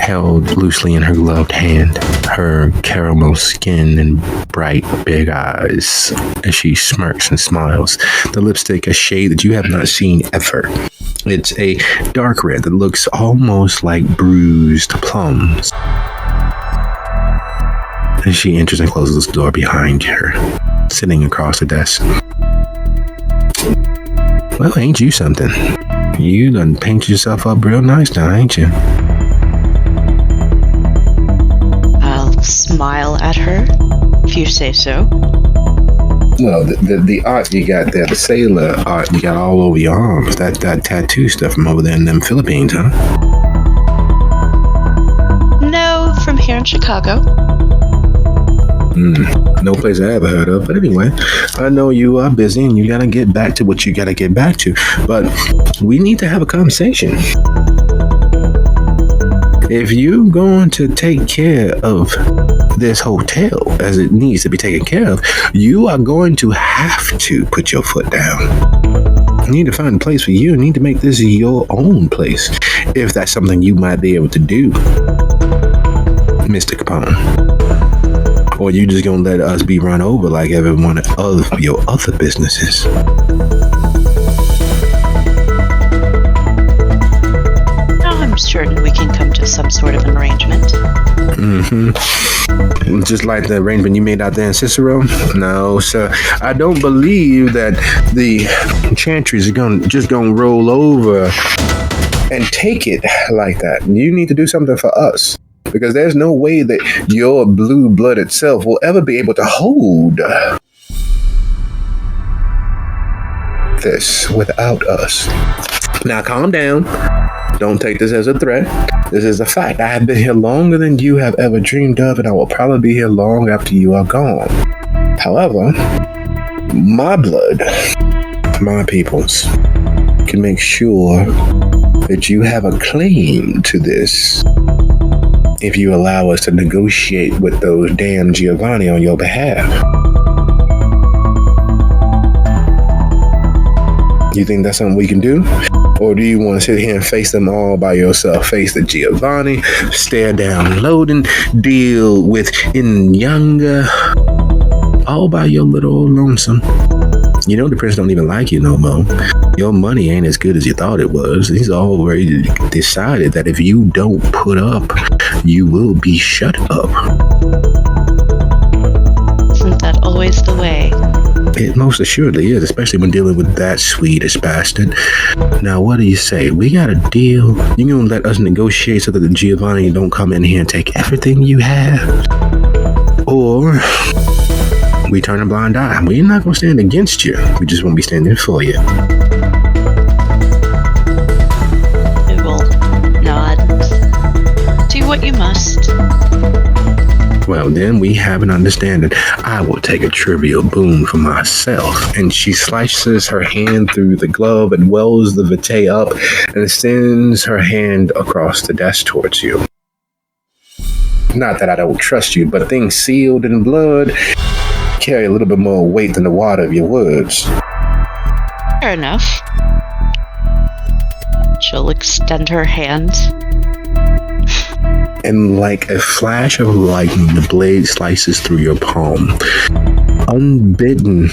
held loosely in her gloved hand, her caramel skin and bright big eyes as she smirks and smiles. The lipstick, a shade that you have not seen ever. It's a dark red that looks almost like bruised plums. As she enters and closes the door behind her, sitting across the desk. Well, ain't you something? You done paint yourself up real nice now, ain't you? I'll smile at her, if you say so. Well, the art you got there, the sailor art you got all over your arms, that tattoo stuff from over there in them Philippines, huh? No, from here in Chicago. No place I ever heard of. But anyway, I know you are busy and you gotta get back to what you gotta get back to. But we need to have a conversation. If you're going to take care of this hotel as it needs to be taken care of, you are going to have to put your foot down. You need to find a place for you. You need to make this your own place. If that's something you might be able to do, Mr. Capone. Or you just gonna let us be run over like every one of your other businesses? Oh, I'm certain we can come to some sort of an arrangement. Just like the arrangement you made out there in Cicero? No, sir. I don't believe that the chantries are just gonna roll over and take it like that. You need to do something for us. Because there's no way that your blue blood itself will ever be able to hold this without us. Now, calm down. Don't take this as a threat. This is a fact. I have been here longer than you have ever dreamed of, and I will probably be here long after you are gone. However, my blood, my peoples, can make sure that you have a claim to this if you allow us to negotiate with those damn Giovanni on your behalf. You think that's something we can do? Or do you want to sit here and face them all by yourself? Face the Giovanni, stare down Loden, deal with Inyanga, all by your little old lonesome. You know the prince don't even like you no more. Your money ain't as good as you thought it was. He's already decided that if you don't put up, you will be shut up. Isn't that always the way? It most assuredly is, especially when dealing with that Swedish bastard. Now, what do you say? We got a deal. You gonna let us negotiate so that the Giovanni don't come in here and take everything you have? Or we turn a blind eye. We're not gonna stand against you. We just won't be standing for you. We will nod. Do what you must. Well, then we have an understanding. I will take a trivial boon for myself. And she slices her hand through the glove and wells the vitae up and extends her hand across the desk towards you. Not that I don't trust you, but things sealed in blood carry a little bit more weight than the water of your words. Fair enough. She'll extend her hand. And like a flash of lightning, the blade slices through your palm. Unbidden,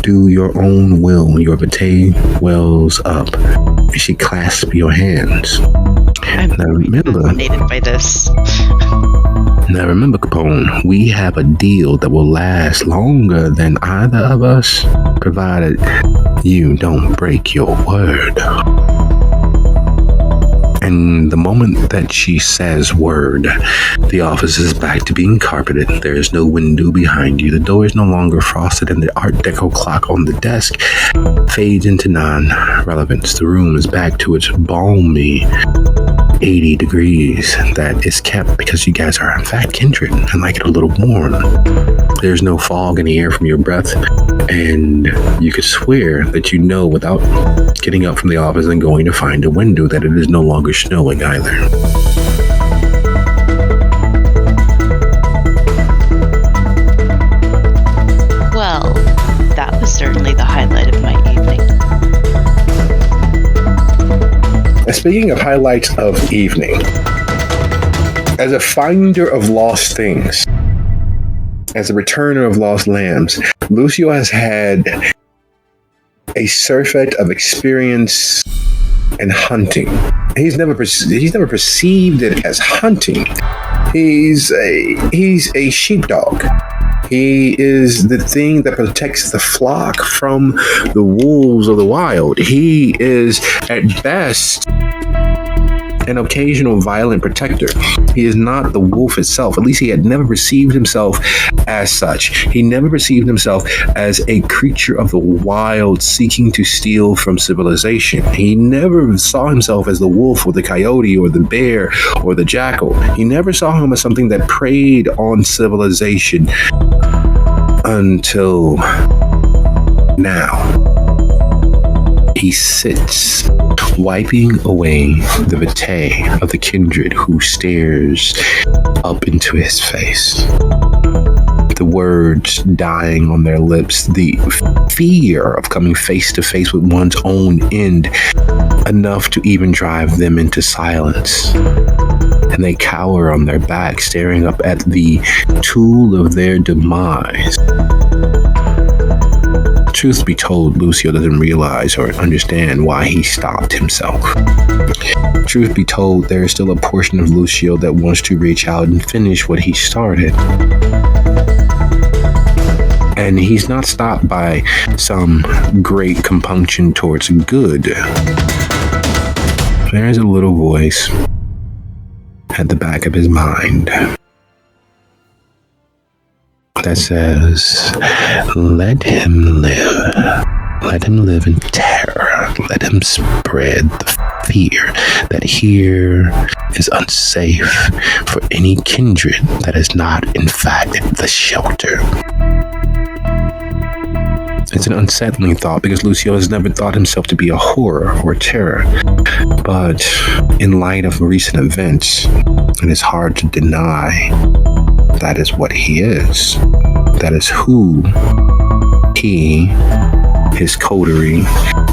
do your own will. Your vitae wells up. She clasps your hands. I'm fascinated by this. Now remember, Capone, we have a deal that will last longer than either of us, provided you don't break your word. And And the moment that she says word, the office is back to being carpeted. There is no window behind you. The door is no longer frosted, and the Art Deco clock on the desk fades into non-relevance. The room is back to its balmy 80 degrees that is kept because you guys are in fact kindred and like it a little warm. There's no fog in the air from your breath, and you could swear that you know without getting up from the office and going to find a window that it is no longer snowing either. Well, that was certainly the highlight of my evening. Speaking of highlights of evening, as a finder of lost things, as a returner of lost lambs, Lucio has had a surfeit of experience in hunting. He's never perceived it as hunting. He's a sheepdog. He is the thing that protects the flock from the wolves of the wild. He is, at best, an occasional violent protector. He is not the wolf itself. At least he had never perceived himself as such. He never perceived himself as a creature of the wild seeking to steal from civilization. He never saw himself as the wolf or the coyote or the bear or the jackal. He never saw him as something that preyed on civilization until now. He sits, wiping away the vitae of the kindred who stares up into his face. The words dying on their lips, the fear of coming face to face with one's own end, enough to even drive them into silence. And they cower on their back, staring up at the tool of their demise. Truth be told, Lucio doesn't realize or understand why he stopped himself. Truth be told, there is still a portion of Lucio that wants to reach out and finish what he started. And he's not stopped by some great compunction towards good. There is a little voice at the back of his mind that says, let him live. Let him live in terror. Let him spread the fear that here is unsafe for any kindred that is not, in fact, the shelter. It's an unsettling thought because Lucio has never thought himself to be a horror or terror. But in light of recent events, it is hard to deny that is what he is. That is who he, his coterie,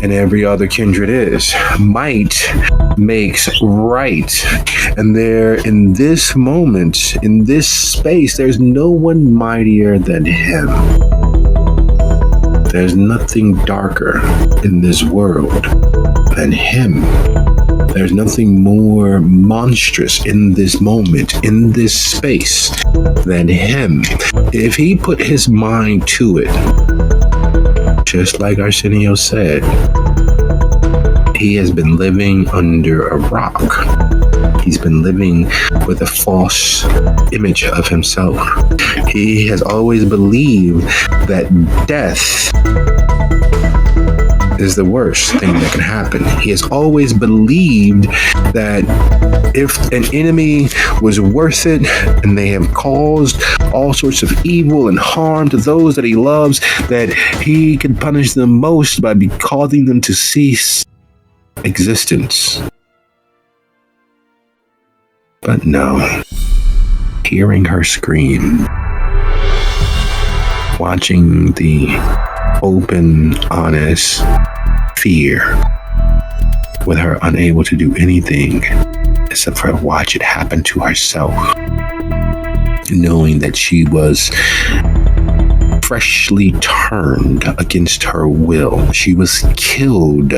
and every other kindred is. Might makes right. And there, in this moment, in this space, there's no one mightier than him. There's nothing darker in this world than him. There's nothing more monstrous in this moment, in this space, than him. If he put his mind to it, just like Arsenio said, he has been living under a rock. He's been living with a false image of himself. He has always believed that death is the worst thing that can happen. He has always believed that if an enemy was worth it and they have caused all sorts of evil and harm to those that he loves, that he can punish them most by causing them to cease existence. But no, hearing her scream, watching the open, honest fear, with her unable to do anything except for watch it happen to herself, knowing that she was freshly turned against her will. She was killed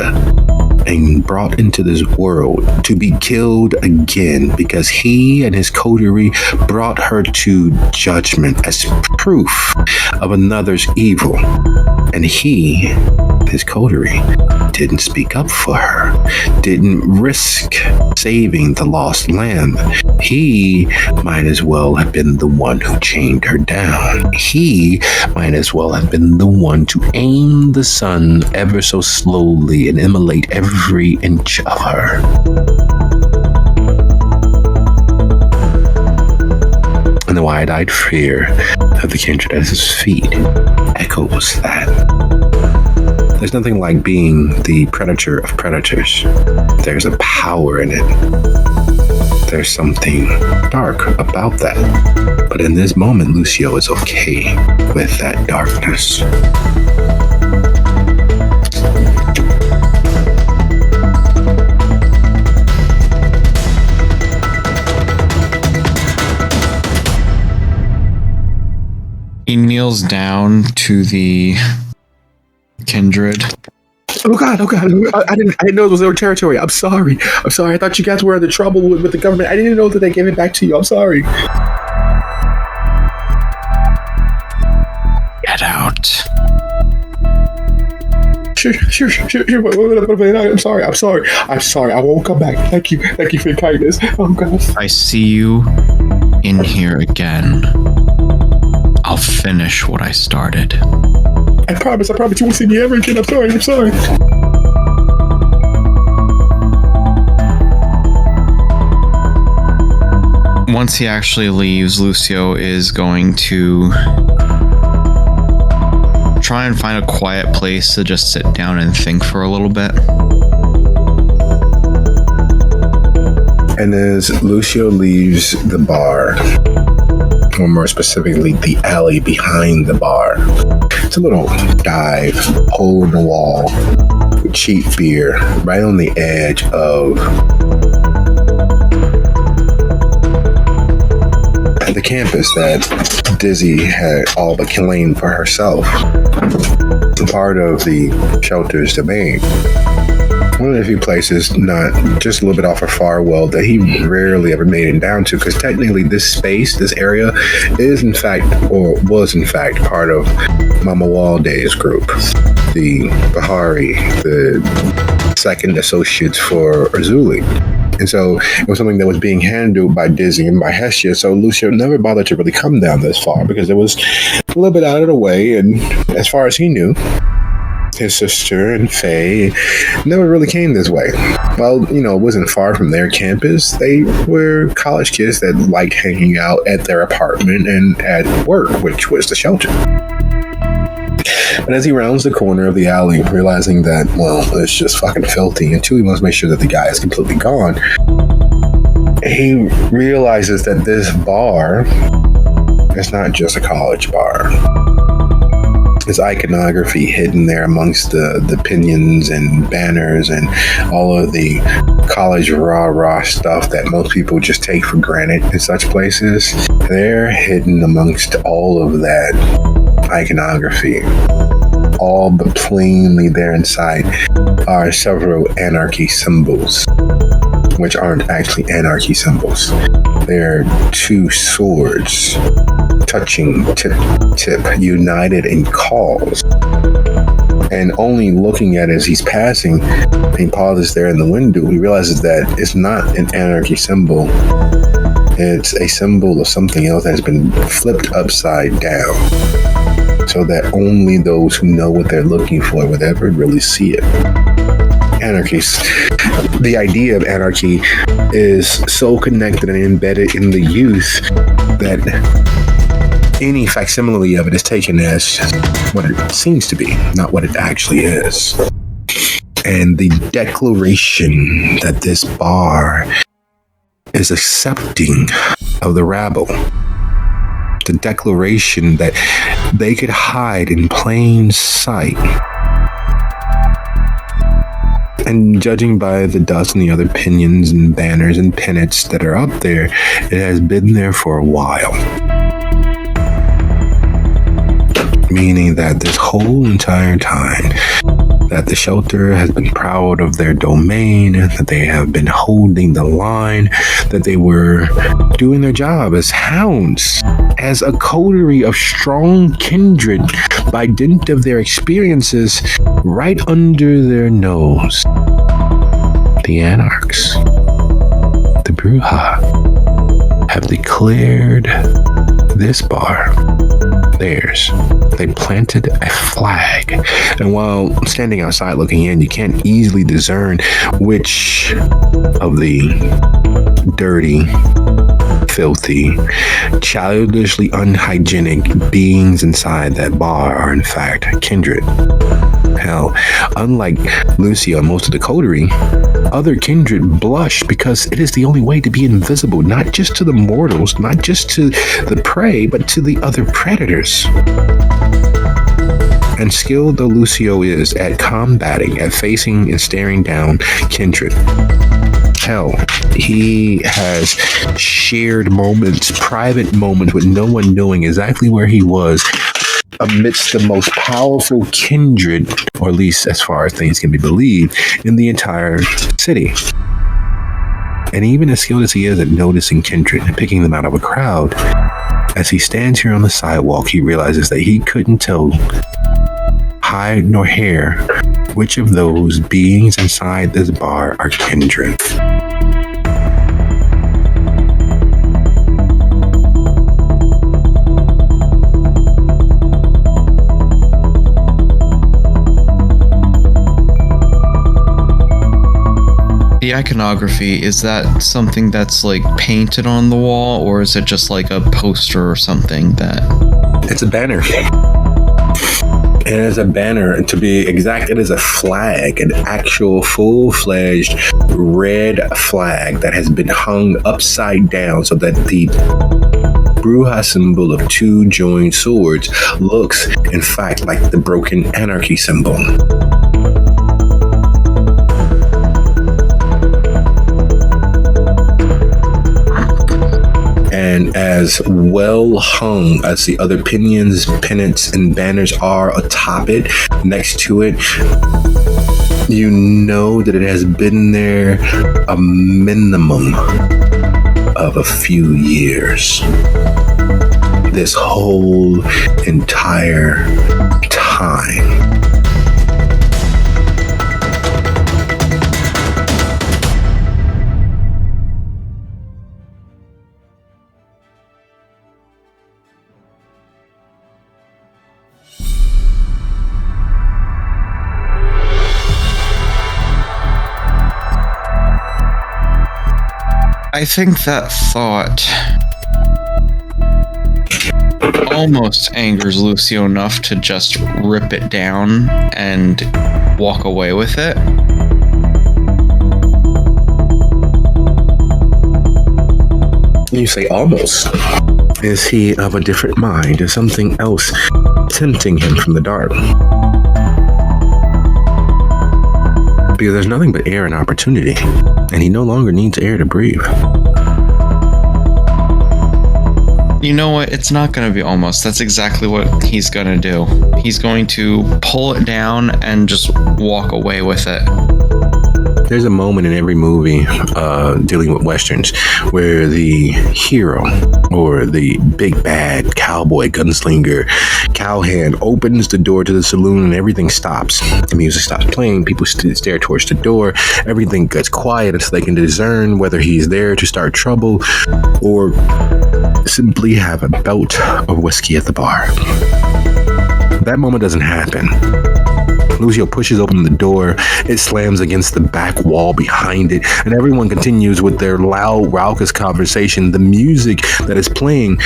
and brought into this world to be killed again because he and his coterie brought her to judgment as proof of another's evil. And he, his coterie, didn't speak up for her, didn't risk saving the lost lamb. He might as well have been the one who chained her down. He might as well have been the one to aim the sun ever so slowly and immolate every inch of her. And the wide-eyed fear of the kindred at his feet echoes that. There's nothing like being the predator of predators. There's a power in it. There's something dark about that. But in this moment, Lucio is okay with that darkness. He kneels down to the kindred. Oh God! I didn't know it was their territory. I'm sorry. I thought you guys were in trouble with the government. I didn't know that they gave it back to you. I'm sorry. Get out. Sure. I'm sorry. I won't come back. Thank you for your kindness. Oh God. I see you in here again. I'll finish what I started. I promise you won't see me ever again. I'm sorry. Once he actually leaves, Lucio is going to try and find a quiet place to just sit down and think for a little bit. And as Lucio leaves the bar, or more specifically, the alley behind the bar, it's a little dive, hole in the wall, with cheap beer, right on the edge of the campus that Dizzy had all but claimed for herself. Part of the shelter's domain. One of the few places, not just a little bit off of Farwell, that he rarely ever made it down to, because technically this space, this area, is in fact, or was in fact, part of Mama Walday's group, the Bahari, the second associates for Azuli. And so it was something that was being handled by Dizzy and by Hestia, so Lucio never bothered to really come down this far, because it was a little bit out of the way, and as far as he knew, his sister and Faye never really came this way. Well, it wasn't far from their campus. They were college kids that liked hanging out at their apartment and at work, which was the shelter. But as he rounds the corner of the alley, realizing that, well, it's just fucking filthy, and two, he wants to make sure that the guy is completely gone, he realizes that this bar is not just a college bar. There's iconography hidden there amongst the pinions and banners and all of the college rah-rah stuff that most people just take for granted in such places. They're hidden amongst all of that iconography. All but plainly there inside are several anarchy symbols, which aren't actually anarchy symbols. They're two swords touching tip, united in cause. And only looking at it as he's passing, he pauses there in the window, he realizes that it's not an anarchy symbol. It's a symbol of something else that has been flipped upside down, so that only those who know what they're looking for would ever really see it. Anarchies. The idea of anarchy is so connected and embedded in the youth that any facsimile of it is taken as what it seems to be, not what it actually is. And the declaration that this bar is accepting of the rabble, the declaration that they could hide in plain sight. And judging by the dust and the other pinions and banners and pennants that are up there, it has been there for a while. Meaning that this whole entire time that the shelter has been proud of their domain, that they have been holding the line, that they were doing their job as hounds as a coterie of strong kindred by dint of their experiences right under their nose. The Anarchs, the Bruja, have declared this bar theirs. They planted a flag, and while standing outside looking in, you can't easily discern which of the dirty, filthy, childishly unhygienic beings inside that bar are in fact kindred. Hell, unlike Lucio and most of the coterie, other kindred blush because it is the only way to be invisible, not just to the mortals, not just to the prey, but to the other predators. And skilled though Lucio is at combating, at facing and staring down kindred, hell, he has shared moments, private moments, with no one knowing exactly where he was amidst the most powerful kindred, or at least as far as things can be believed, in the entire city. And even as skilled as he is at noticing kindred and picking them out of a crowd, as he stands here on the sidewalk, he realizes that he couldn't tell hide nor hair which of those beings inside this bar are kindred. The iconography, is that something that's like painted on the wall, or is it just like a poster or something that... It's a banner. It is a banner. To be exact, it is a flag, an actual full-fledged red flag that has been hung upside down so that the Bruja symbol of two joined swords looks, in fact, like the broken anarchy symbol. And as well hung as the other pinions, pennants, and banners are atop it, next to it, you know that it has been there a minimum of a few years. This whole entire time. I think that thought almost angers Lucio enough to just rip it down and walk away with it. You say almost. Is he of a different mind? Is something else tempting him from the dark? Because there's nothing but air and opportunity, and he no longer needs air to breathe. You know what? It's not going to be almost. That's exactly what he's going to do. He's going to pull it down and just walk away with it. There's a moment in every movie dealing with Westerns where the hero or the big bad cowboy, gunslinger, cowhand opens the door to the saloon and everything stops. The music stops playing. People stare towards the door. Everything gets quiet until they can discern whether he's there to start trouble or simply have a bout of whiskey at the bar. That moment doesn't happen. Lucio pushes open the door, it slams against the back wall behind it, and everyone continues with their loud, raucous conversation. The music that is playing,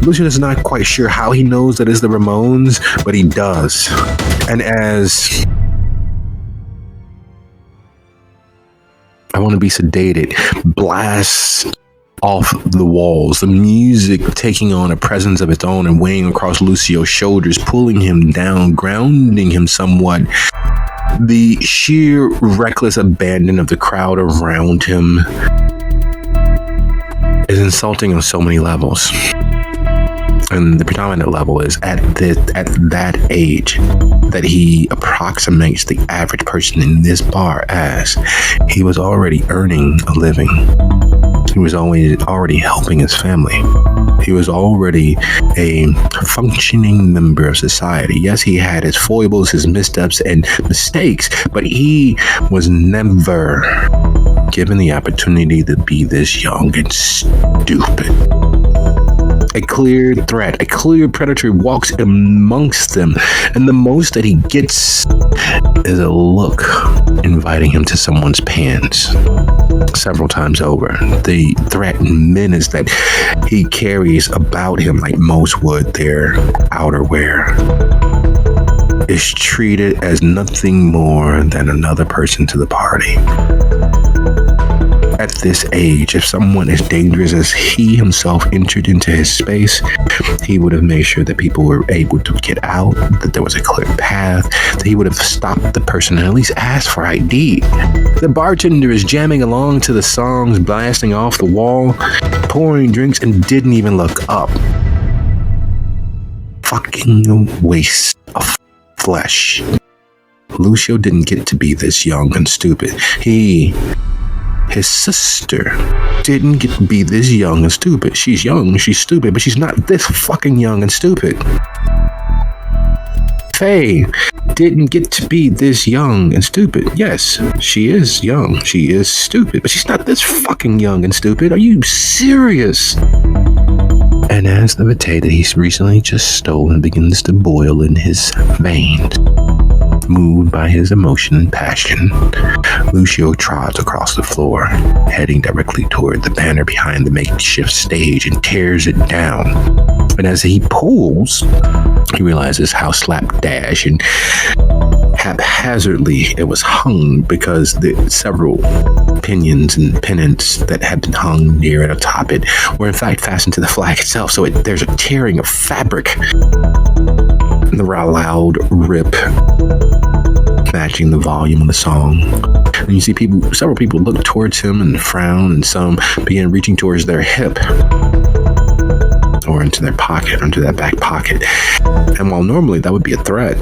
Lucio is not quite sure how he knows that it's the Ramones, but he does. And as I Want to Be Sedated blasts off the walls, the music taking on a presence of its own and weighing across Lucio's shoulders, pulling him down, grounding him somewhat. The sheer reckless abandon of the crowd around him is insulting on so many levels. And the predominant level is at that age that he approximates the average person in this bar as he was already earning a living. He was already helping his family. He was already a functioning member of society. Yes, he had his foibles, his missteps, and mistakes, but he was never given the opportunity to be this young and stupid. A clear threat, a clear predator walks amongst them, and the most that he gets is a look inviting him to someone's pants. Several times over, the threat and menace that he carries about him, like most would their outerwear, is treated as nothing more than another person to the party. At this age, if someone as dangerous as he himself entered into his space, he would have made sure that people were able to get out, that there was a clear path, that he would have stopped the person and at least asked for ID. The bartender is jamming along to the songs blasting off the wall, pouring drinks, and didn't even look up. Fucking waste of flesh. Lucio didn't get to be this young and stupid. His sister didn't get to be this young and stupid. She's young, she's stupid, but she's not this fucking young and stupid. Faye didn't get to be this young and stupid. Yes, she is young, she is stupid, but she's not this fucking young and stupid. Are you serious? And as the vthat that he's recently just stolen begins to boil in his veins, moved by his emotion and passion, Lucio trots across the floor, heading directly toward the banner behind the makeshift stage and tears it down. And as he pulls, he realizes how slapdash and haphazardly it was hung, because the several pinions and pennants that had been hung near it atop it were in fact fastened to the flag itself. So there's a tearing of fabric, and the loud rip matching the volume of the song. And you see several people look towards him and frown, and some begin reaching towards their hip or into their pocket, into that back pocket. And while normally that would be a threat,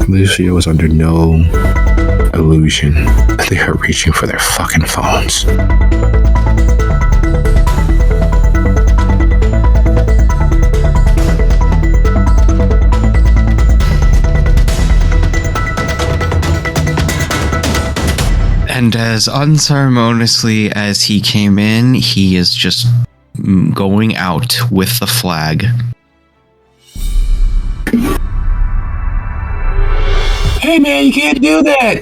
Lucio was under no illusion that they are reaching for their fucking phones. And as unceremoniously as he came in, he is just going out with the flag. Hey man, you can't do that!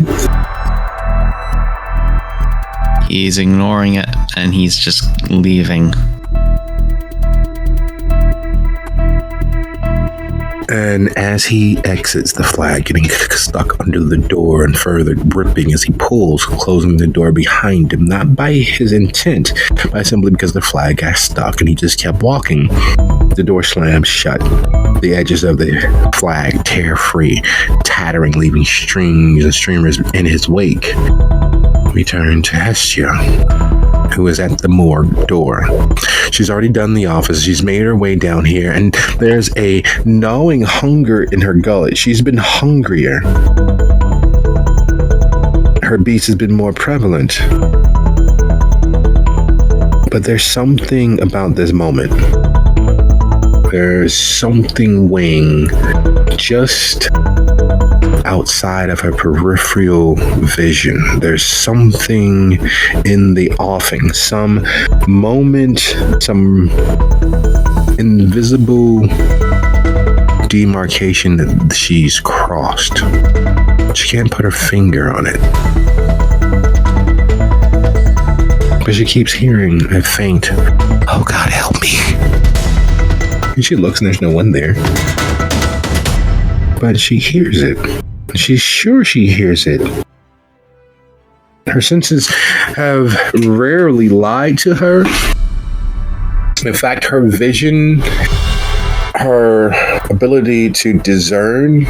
He's ignoring it, and he's just leaving. And as he exits the flag, getting stuck under the door and further ripping as he pulls, closing the door behind him, not by his intent, but simply because the flag got stuck and he just kept walking. The door slams shut. The edges of the flag tear free, tattering, leaving strings and streamers in his wake. We turn to Hestia, who is at the morgue door. She's already done the office. She's made her way down here, and there's a gnawing hunger in her gullet. She's been hungrier. Her beast has been more prevalent. But there's something about this moment. There's something weighing just outside of her peripheral vision. There's something in the offing, some moment, some invisible demarcation that she's crossed. She can't put her finger on it, but she keeps hearing a faint, "Oh God, help me." And she looks and there's no one there, but she hears it. She's sure she hears it. Her senses have rarely lied to her. In fact, her vision, her ability to discern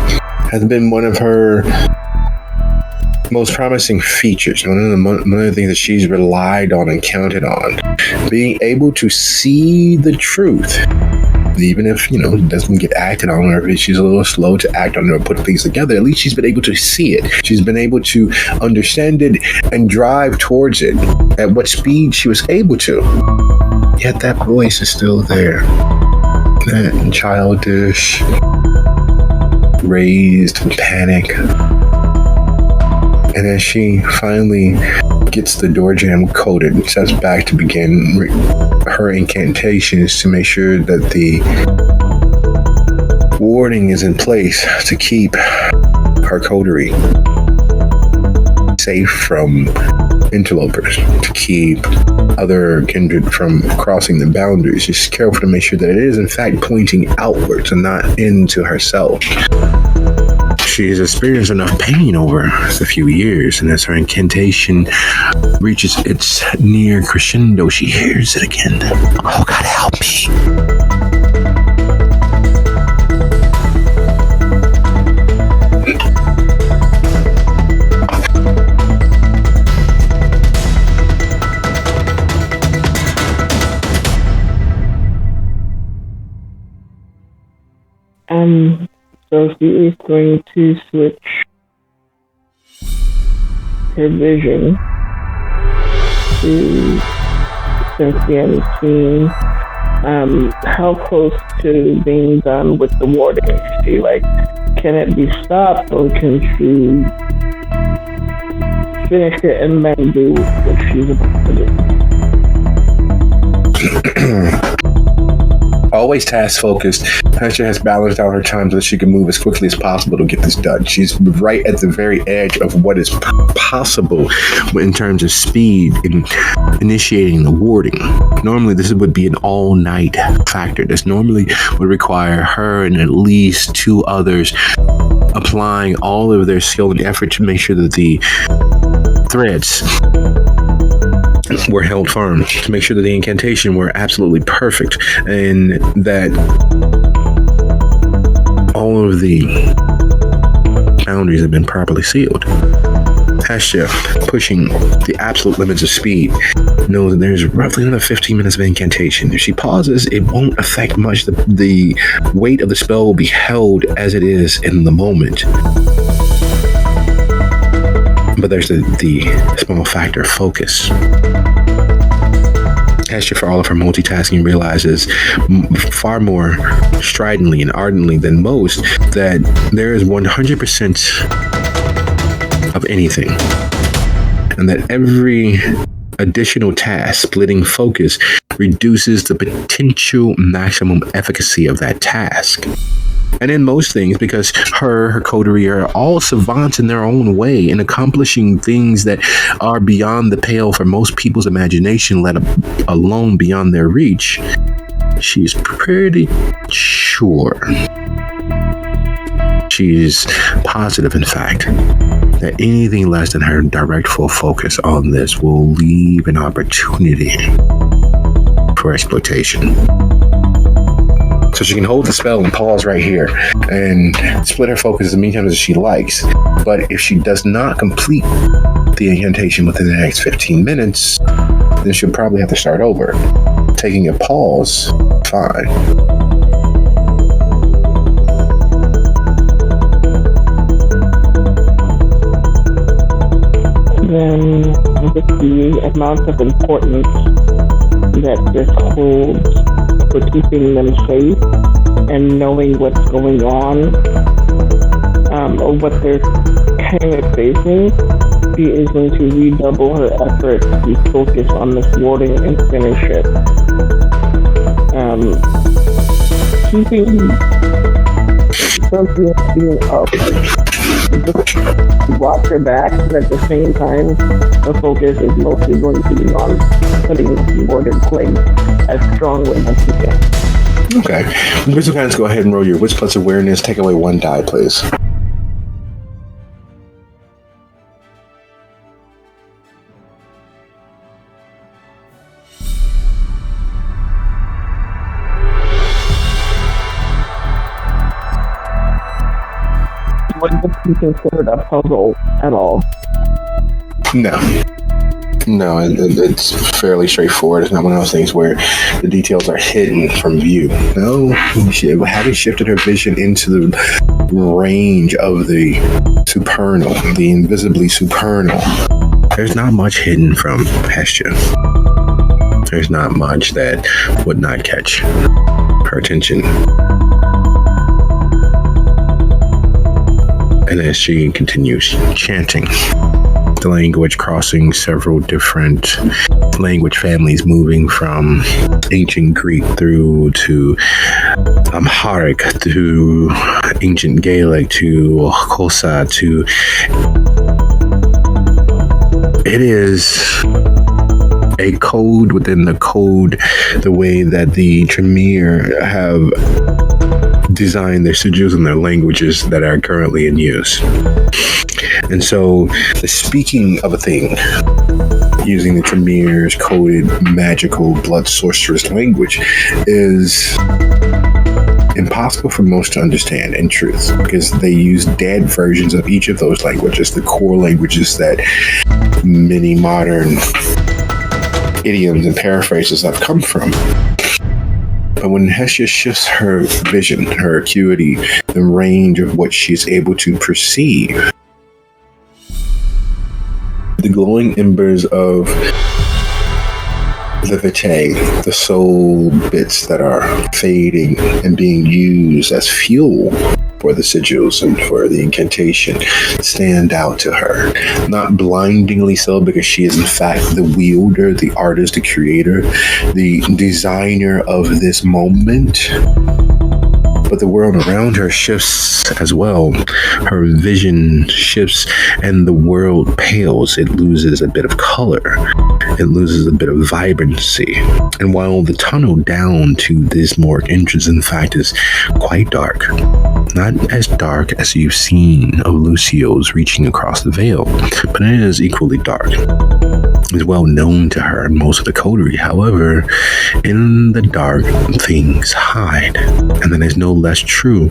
has been one of her most promising features. One of the things that she's relied on and counted on. Being able to see the truth. Even if, it doesn't get acted on, or if she's a little slow to act on it or put things together, at least she's been able to see it. She's been able to understand it and drive towards it at what speed she was able to. Yet that voice is still there. That childish, raised panic. And as she finally gets the door jamb coated and steps back to begin her incantations to make sure that the warding is in place to keep her coterie safe from interlopers, to keep other kindred from crossing the boundaries. She's careful to make sure that it is in fact pointing outwards and not into herself. She's experienced enough pain over a few years, and as her incantation reaches its near crescendo, she hears it again. Oh, God, help me. So she is going to switch her vision to Cynthia seeing how close to being done with the warding is she? Like, can it be stopped, or can she finish it and then do what she's about to do? Always task focused, Hesha has balanced out her time so that she can move as quickly as possible to get this done. She's right at the very edge of what is possible in terms of speed in initiating the warding. Normally, this would be an all-night factor. This normally would require her and at least two others applying all of their skill and effort to make sure that the threads were held firm, to make sure that the incantation were absolutely perfect and that all of the boundaries have been properly sealed. Hesha, pushing the absolute limits of speed, knows that there's roughly another 15 minutes of incantation. If she pauses, it won't affect much. The weight of the spell will be held as it is in the moment. But there's the small factor of focus. Hesha, for all of her multitasking, realizes far more stridently and ardently than most that there is 100% of anything, and that every additional task, splitting focus, reduces the potential maximum efficacy of that task. And in most things, because her coterie are all savants in their own way in accomplishing things that are beyond the pale for most people's imagination, let alone beyond their reach, she's pretty sure, she's positive, in fact, that anything less than her direct full focus on this will leave an opportunity for exploitation. So she can hold the spell and pause right here and split her focus as many times as she likes. But if she does not complete the incantation within the next 15 minutes, then she'll probably have to start over. Taking a pause, fine. Then with the amount of importance that this holds for keeping them safe and knowing what's going on, or what they're kind of facing, she is going to redouble her effort to focus on this warding and finish it. Keeping something being up, just watch her back, but at the same time, the focus is mostly going to be on putting the ward in place as strongly as you can. Okay. Mr. Guidance, go ahead and roll your Wits Plus Awareness. Take away one die, please. Would this be considered a puzzle at all? No, it's fairly straightforward. It's not one of those things where the details are hidden from view. No, having shifted her vision into the range of the supernal, the invisibly supernal, there's not much hidden from Hestia. There's not much that would not catch her attention. And as she continues chanting, the language crossing several different language families, moving from ancient Greek through to Amharic, to ancient Gaelic, to Xhosa, to... It is a code within the code, the way that the Tremere have designed their sigils and their languages that are currently in use. And so the speaking of a thing using the Tremere's coded magical blood sorceress language is impossible for most to understand in truth, because they use dead versions of each of those languages, the core languages that many modern idioms and paraphrases have come from. But when Hestia shifts her vision, her acuity, the range of what she's able to perceive, the glowing embers of the vitae, the soul bits that are fading and being used as fuel for the sigils and for the incantation, stand out to her. Not blindingly so, because she is in fact the wielder, the artist, the creator, the designer of this moment. But the world around her shifts as well. Her vision shifts and the world pales. It loses a bit of color. It loses a bit of vibrancy. And while the tunnel down to this morgue entrance, in fact, is quite dark, not as dark as you've seen of Lucio's reaching across the veil, but it is equally dark. It's well known to her and most of the coterie. However, in the dark, things hide. And that is no less true,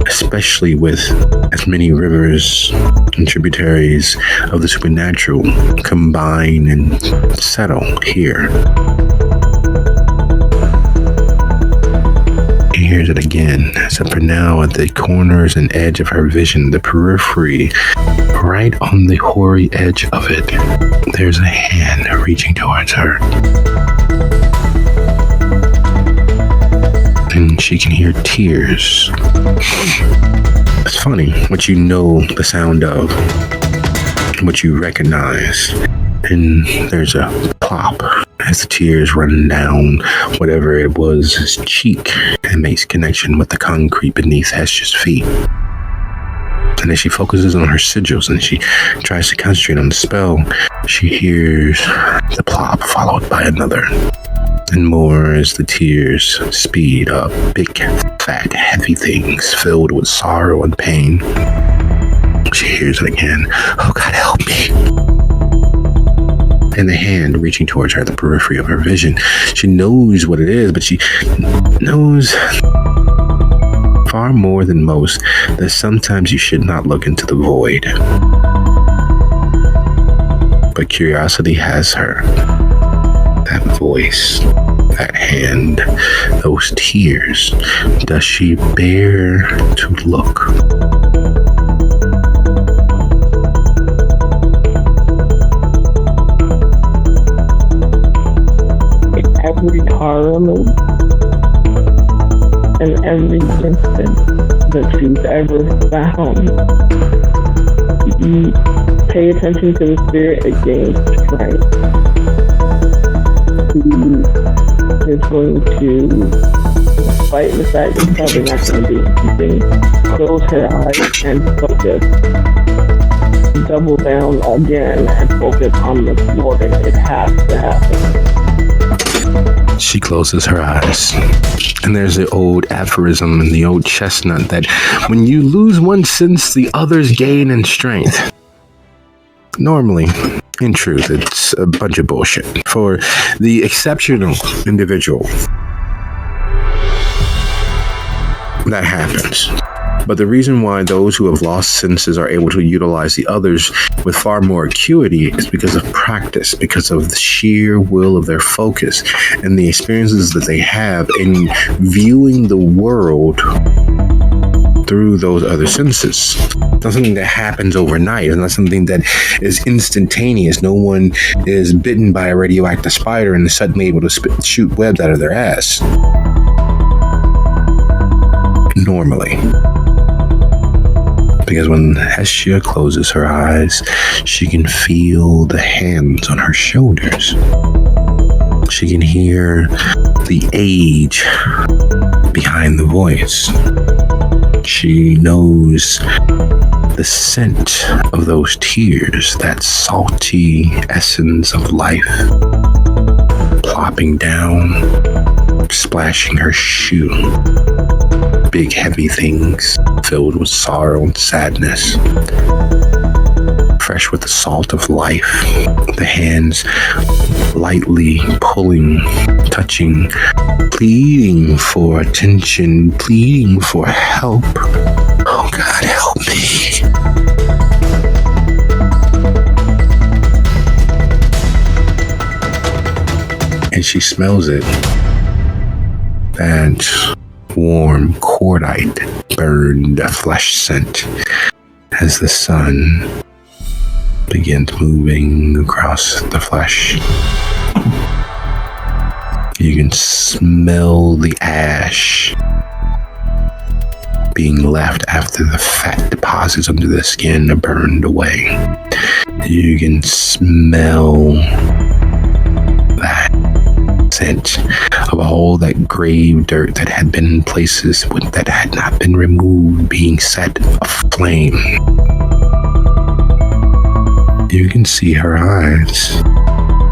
especially with as many rivers and tributaries of the supernatural combine and settle here. He hears it again, except for now at the corners and edge of her vision, the periphery, right on the hoary edge of it, there's a hand reaching towards her. And she can hear tears. It's funny what you know the sound of, what you recognize. And there's a plop as the tears run down whatever it was his cheek and makes connection with the concrete beneath Hestia's feet. And as she focuses on her sigils and she tries to concentrate on the spell, she hears the plop followed by another. And more as the tears speed up, big, fat, heavy things filled with sorrow and pain. She hears it again. Oh God, help me. And the hand reaching towards her, the periphery of her vision. She knows what it is, but she knows far more than most that sometimes you should not look into the void. But curiosity has her. That voice, that hand, those tears. Does she bear to look? Every horror movie and every instance that she's ever found, you pay attention to the spirit it gains strength. She is going to, despite the fact that it's probably not going to be anything, close her eyes and focus. Double down again and focus on the floating. It has to happen. She closes her eyes. And there's the old aphorism in the old chestnut that when you lose one sense, the others gain in strength. Normally, in truth, it's a bunch of bullshit. For the exceptional individual, that happens. But the reason why those who have lost senses are able to utilize the others with far more acuity is because of practice, because of the sheer will of their focus and the experiences that they have in viewing the world through those other senses. It's not something that happens overnight. It's not something that is instantaneous. No one is bitten by a radioactive spider and is suddenly able to shoot webs out of their ass. Normally. Because when Hestia closes her eyes, she can feel the hands on her shoulders. She can hear the age behind the voice. She knows the scent of those tears, that salty essence of life, plopping down, splashing her shoe. Big heavy things filled with sorrow and sadness. Fresh with the salt of life, the hands lightly pulling, touching, pleading for attention, pleading for help. Oh God, help me. And she smells it. That warm, cordite, burned flesh scent as the sun begins moving across the flesh. You can smell the ash being left after the fat deposits under the skin are burned away. You can smell that scent of all that grave dirt that had been in places that had not been removed being set aflame. You can see her eyes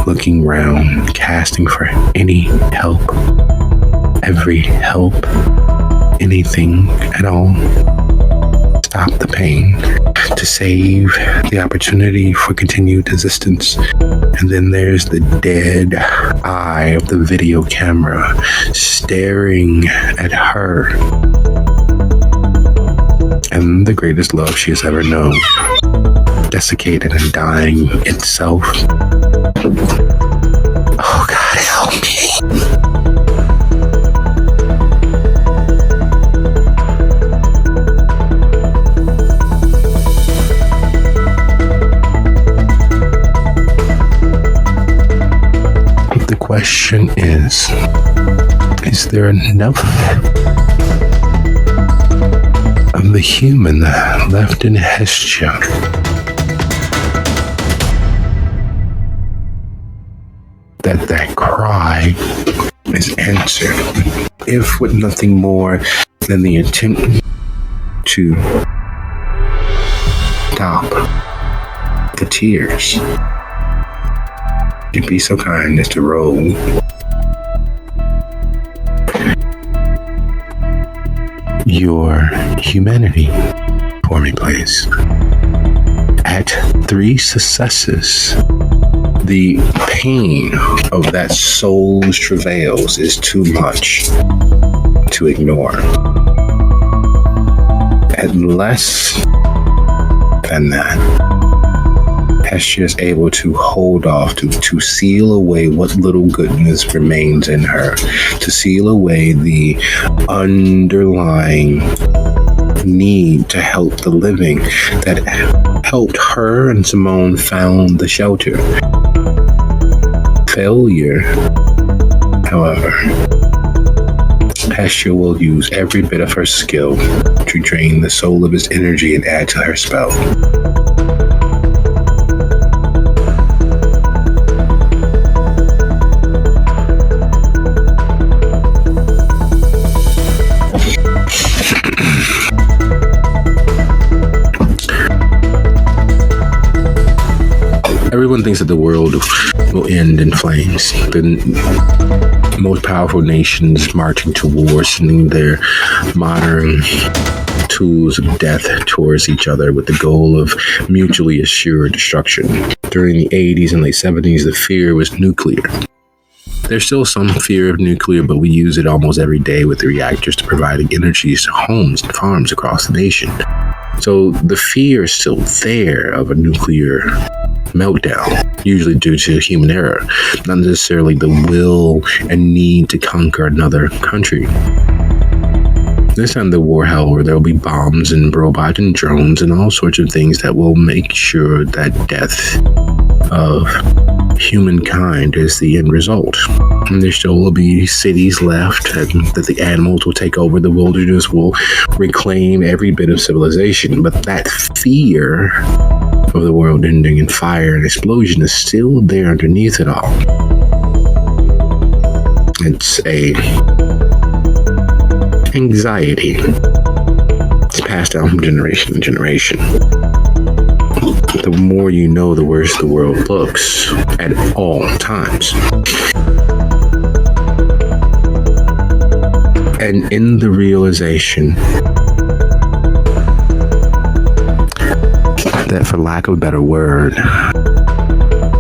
looking round, casting for any help, every help, anything at all. Stop the pain, to save the opportunity for continued existence. And then there's the dead eye of the video camera staring at her. And the greatest love she has ever known, desiccated and dying itself. Oh God, help me. The question is there enough of the human left in Hestia that cry is answered, if with nothing more than the attempt to stop the tears? You'd be so kind as to roll your humanity for me, please. At 3 successes, the pain of that soul's travails is too much to ignore. At less than that, Hestia is able to hold off, to seal away what little goodness remains in her, to seal away the underlying need to help the living that helped her and Simone found the shelter. Failure, however, Hestia will use every bit of her skill to drain the soul of its energy and add to her spell. Everyone thinks that the world will end in flames. The most powerful nations marching to war, sending their modern tools of death towards each other with the goal of mutually assured destruction. During the 80s and late 70s, the fear was nuclear. There's still some fear of nuclear, but we use it almost every day with the reactors to providing energy to homes and farms across the nation. So the fear is still there of a nuclear meltdown, usually due to human error, not necessarily the will and need to conquer another country. This time the war, however, there will be bombs and robots and drones and all sorts of things that will make sure that death of humankind is the end result. And there still will be cities left, and that the animals will take over, the wilderness will reclaim every bit of civilization. But that fear of the world ending and fire and explosion is still there underneath it all. It's a anxiety. It's passed down from generation to generation. The more you know, the worse the world looks at all times. And in the realization that, for lack of a better word,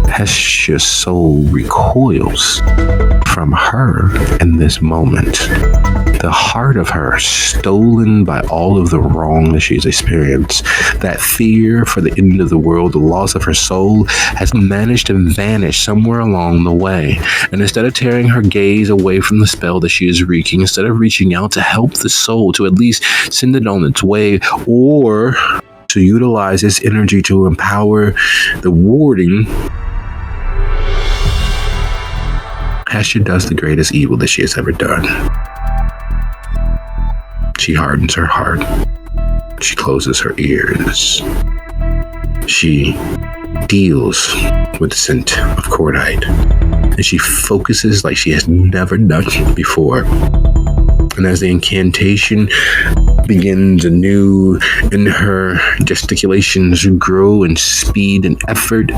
Heshia's soul recoils from her in this moment. The heart of her stolen by all of the wrong that she's experienced. That fear for the end of the world, the loss of her soul, has managed to vanish somewhere along the way. And instead of tearing her gaze away from the spell that she is wreaking, instead of reaching out to help the soul, to at least send it on its way, or to utilize its energy to empower the warding, Heshia does the greatest evil that she has ever done. She hardens her heart. She closes her ears. She deals with the scent of cordite. And she focuses like she has never done before. And as the incantation begins anew, and her gesticulations grow in speed and effort,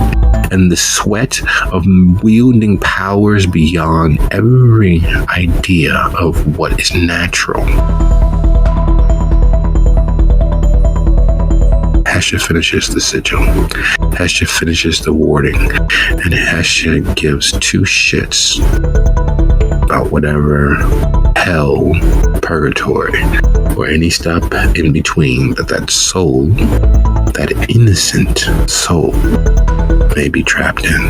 and the sweat of wielding powers beyond every idea of what is natural, Heshia finishes the sigil. Heshia finishes the warding. And Heshia gives two shits about whatever hell, purgatory, or any step in between that soul, that innocent soul, may be trapped in.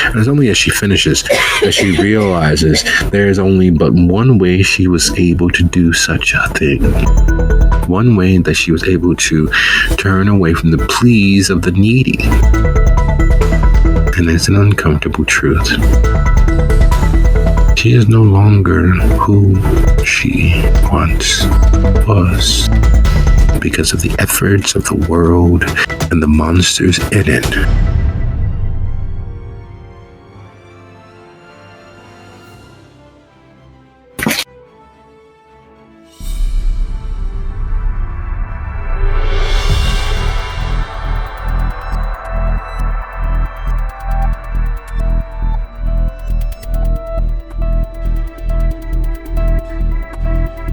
And it's only as she finishes that she realizes there is only but one way she was able to do such a thing. One way that she was able to turn away from the pleas of the needy. And it's an uncomfortable truth. She is no longer who she once was, because of the efforts of the world and the monsters in it.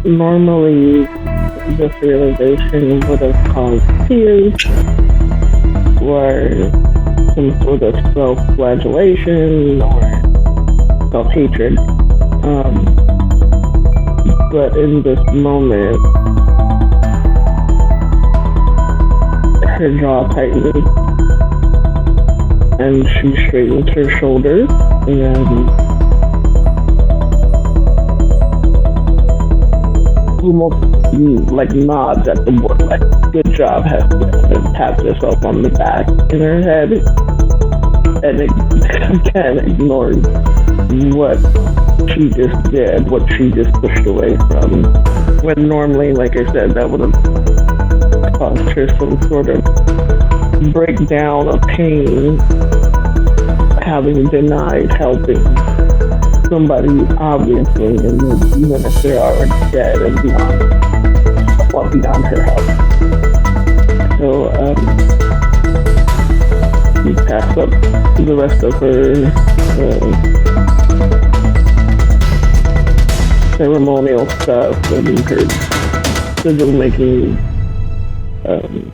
Normally, this realization would have caused tears or some sort of self-flagellation or self-hatred. But in this moment, her jaw tightens and she straightens her shoulders and almost like nods at the board, like, good job, Hestia, and taps herself on the back in her head, and again ignores what she just did, what she just pushed away from. When normally, like I said, that would have caused her some sort of breakdown of pain, having denied helping somebody obviously, and even if they're already dead and beyond her help. So we pass up the rest of her ceremonial stuff and her sigil making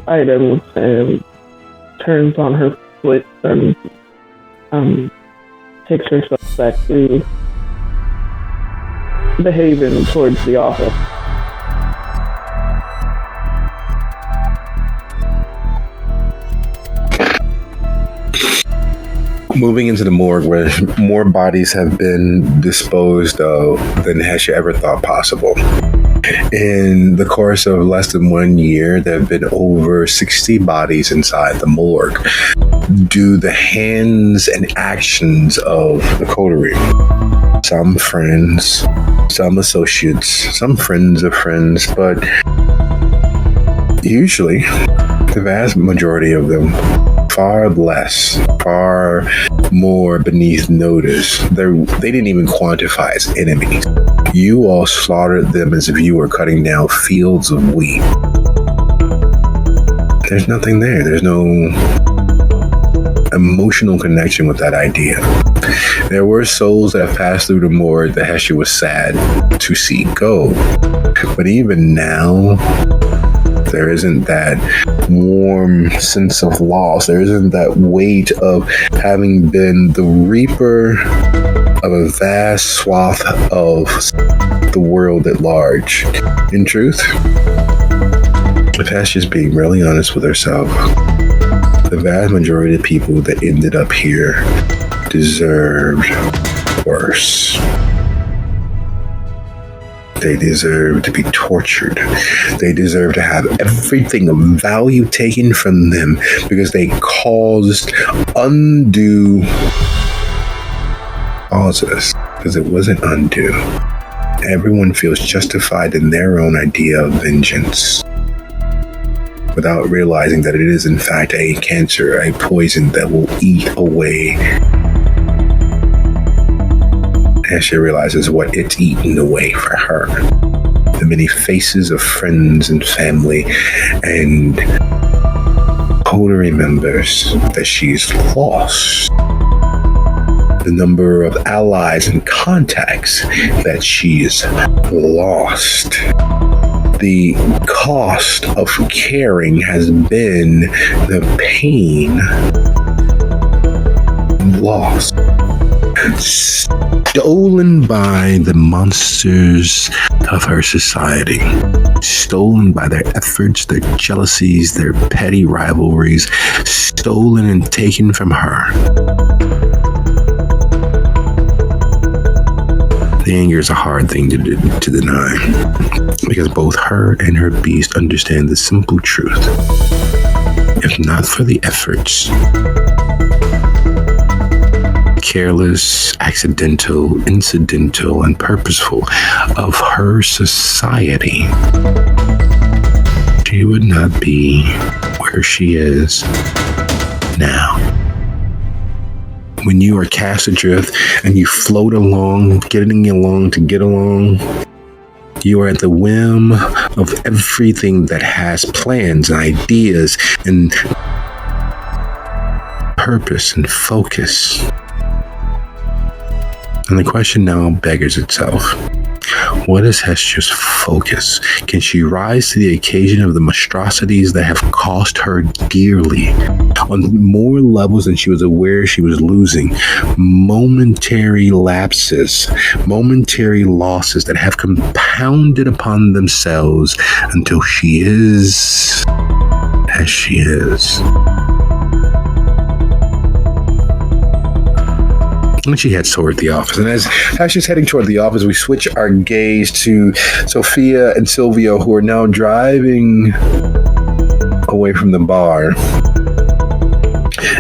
items, and turns on her foot and takes herself back to the haven towards the office. Moving into the morgue, where more bodies have been disposed of than Heshia ever thought possible. In the course of less than 1 year, there have been over 60 bodies inside the morgue due the hands and actions of the coterie. Some friends, some associates, some friends of friends, but usually the vast majority of them far more beneath notice. They didn't even quantify as enemies. You all slaughtered them as if you were cutting down fields of wheat. There's nothing there. There's no emotional connection with that idea. There were souls that passed through the morgue that Hesha was sad to see go. But even now, there isn't that warm sense of loss. There isn't that weight of having been the reaper of a vast swath of the world at large. In truth, if Hesha's being really honest with herself, the vast majority of people that ended up here deserved worse. They deserve to be tortured. They deserve to have everything of value taken from them because they caused undue causes. Because it wasn't undue. Everyone feels justified in their own idea of vengeance, without realizing that it is in fact a cancer, a poison that will eat away. And she realizes what it's eaten away for her. The many faces of friends and family and coterie members that she's lost. The number of allies and contacts that she's lost. The cost of caring has been the pain lost. Stolen by the monsters of her society. Stolen by their efforts, their jealousies, their petty rivalries. Stolen and taken from her. The anger is a hard thing to deny, because both her and her beast understand the simple truth. If not for the efforts, careless, accidental, incidental, and purposeful of her society, she would not be where she is now. When you are cast adrift and you float along, getting along to get along, you are at the whim of everything that has plans and ideas and purpose and focus. And the question now beggars itself. What is Hesha's focus? Can she rise to the occasion of the monstrosities that have cost her dearly? On more levels than she was aware she was losing. Momentary lapses, momentary losses that have compounded upon themselves until she is as she is. And she heads toward the office. And as she's heading toward the office, we switch our gaze to Sophia and Silvio, who are now driving away from the bar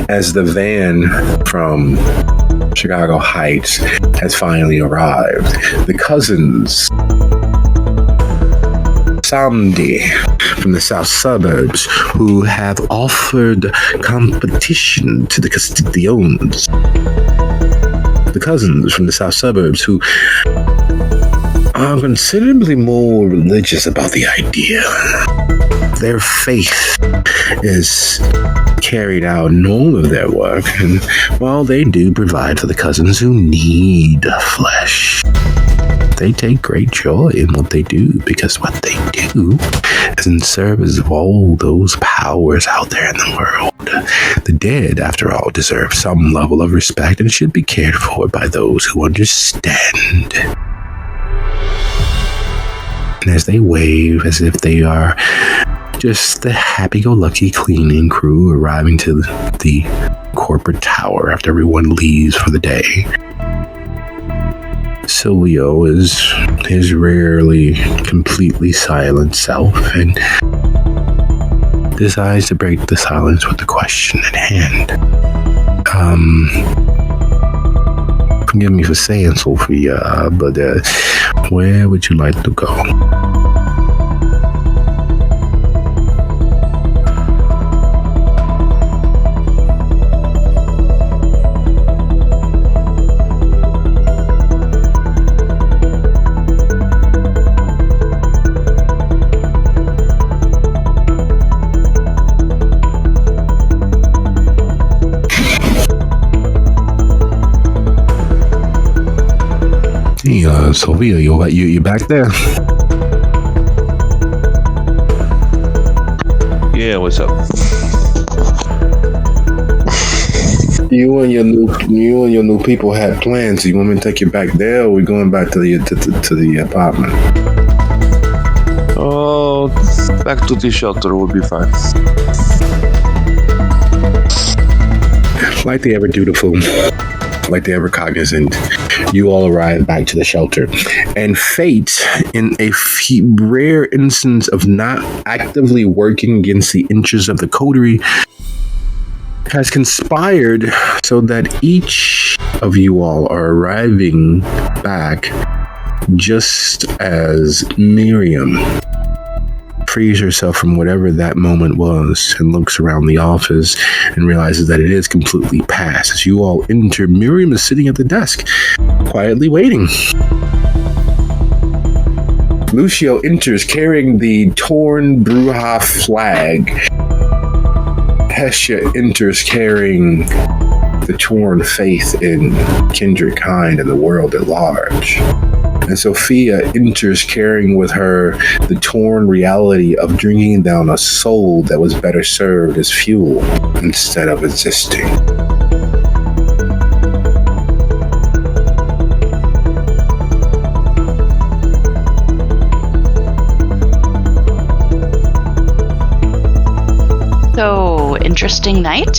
as the van from Chicago Heights has finally arrived. The cousins, Samdi from the south suburbs, who have offered competition to the Castiglions. The cousins from the south suburbs who are considerably more religious about the idea. Their faith is carried out in all of their work, and while they do provide for the cousins who need flesh, they take great joy in what they do, because what they do is in service of all those powers out there in the world. The dead, after all, deserve some level of respect and should be cared for by those who understand. And as they wave as if they are just the happy-go-lucky cleaning crew arriving to the corporate tower after everyone leaves for the day, Silvio is his rarely completely silent self and decides to break the silence with the question at hand. Forgive me for saying Sophia, but where would you like to go? Hey, Sophia, you back there? Yeah, what's up? You and your new people had plans. You want me to take you back there, or are we going back to the apartment? Oh, back to the shelter would be fine. Like they ever dutiful, like they ever cognizant, you all arrive back to the shelter. And fate, in a rare instance of not actively working against the interests of the coterie, has conspired so that each of you all are arriving back just as Miriam frees herself from whatever that moment was and looks around the office and realizes that it is completely past. As you all enter, Miriam is sitting at the desk, quietly waiting. Lucio enters carrying the torn Bruja flag. Hestia enters carrying the torn faith in kindred kind and the world at large. And Sophia enters carrying with her the torn reality of drinking down a soul that was better served as fuel instead of existing. So, interesting night?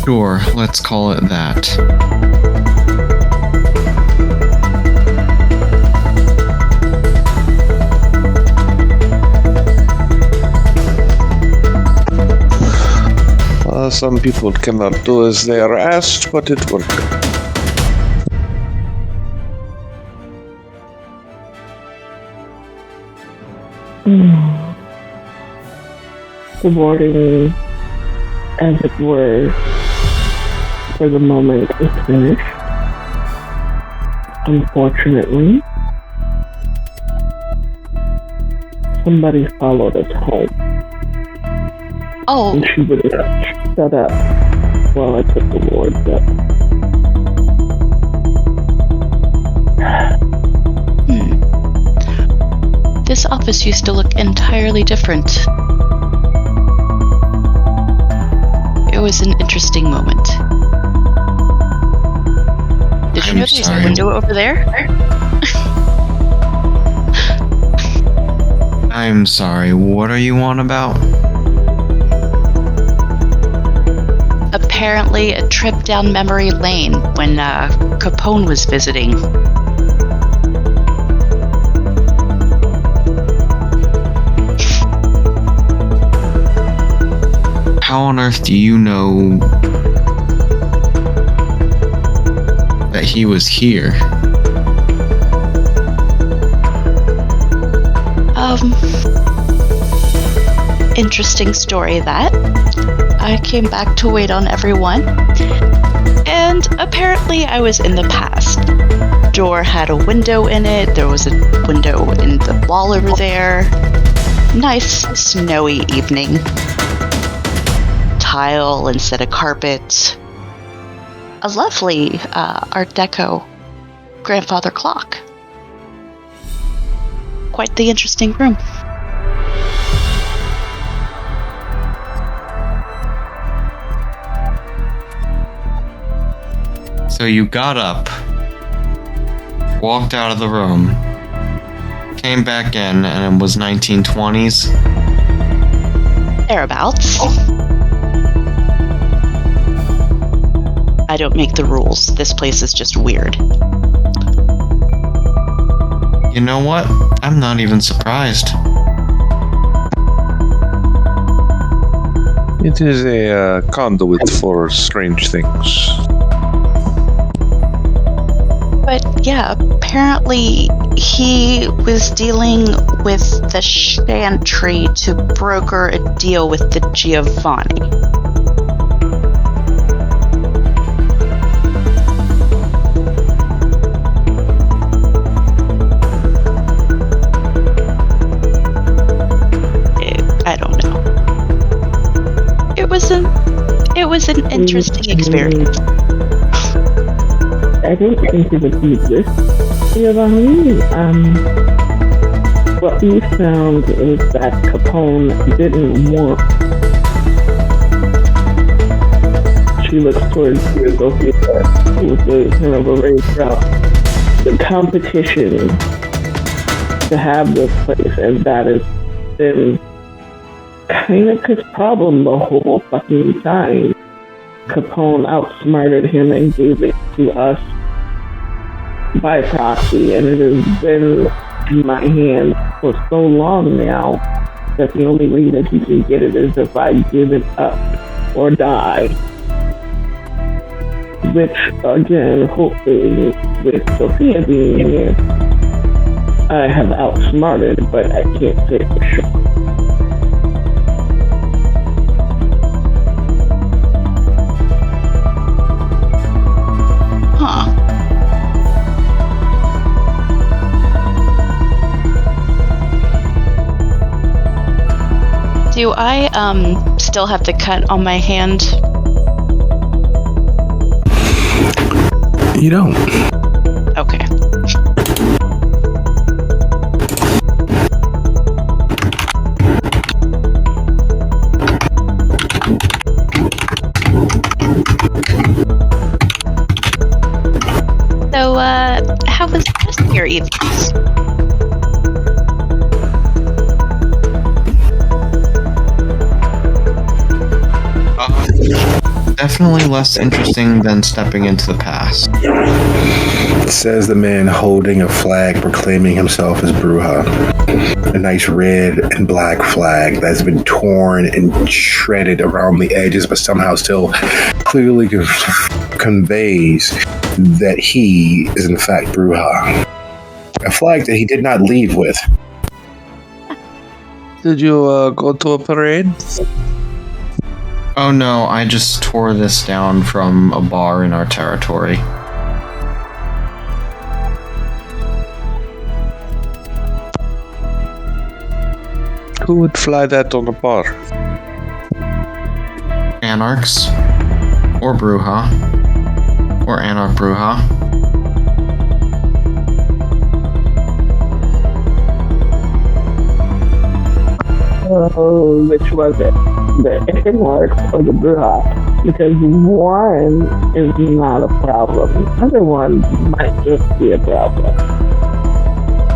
Sure, let's call it that. Some people cannot do as they are asked, but it worked. The boarding, as it were, for the moment is finished. Unfortunately, somebody followed us home. Oh, And she would shut up while I took the wards up. this office used to look entirely different. It was an interesting moment. Did you know there's a window over there? I'm sorry, what are you on about? Apparently a trip down memory lane when Capone was visiting. How on earth do you know that he was here? Interesting story that. I came back to wait on everyone, and apparently I was in the past. Door had a window in it, there was a window in the wall over there. Nice snowy evening. Tile instead of carpet. A lovely Art Deco grandfather clock. Quite the interesting room. So you got up, walked out of the room, came back in, and it was 1920s. Thereabouts. I don't make the rules. This place is just weird. You know what? I'm not even surprised. It is a conduit for strange things. But yeah, apparently he was dealing with the Chantry to broker a deal with the Giovanni. I don't know. It was an interesting experience. I don't think it would be this, Giovanni. What we found is that Capone didn't want. She looks towards Sophia, who was kind of a raised up. The competition to have this place, and that has been kind of his problem the whole fucking time. Capone outsmarted him and gave it to us by proxy, and it has been in my hands for so long now that the only way that he can get it is if I give it up or die. Which, again, hopefully, with Sophia being here, I have outsmarted, but I can't say for sure. Do I still have the cut on my hand? You don't. Okay. So, how was the rest of your evenings? Definitely less interesting than stepping into the past. Says the man holding a flag proclaiming himself as Bruja. A nice red and black flag that's been torn and shredded around the edges, but somehow still clearly conveys that he is in fact Bruja. A flag that he did not leave with. Did you go to a parade? Oh no, I just tore this down from a bar in our territory. Who would fly that on a bar? Anarchs. Or Bruja. Or Anarch Bruja. Oh, which was it? The Anarchs or the Bruja? Because one is not a problem. The other one might just be a problem.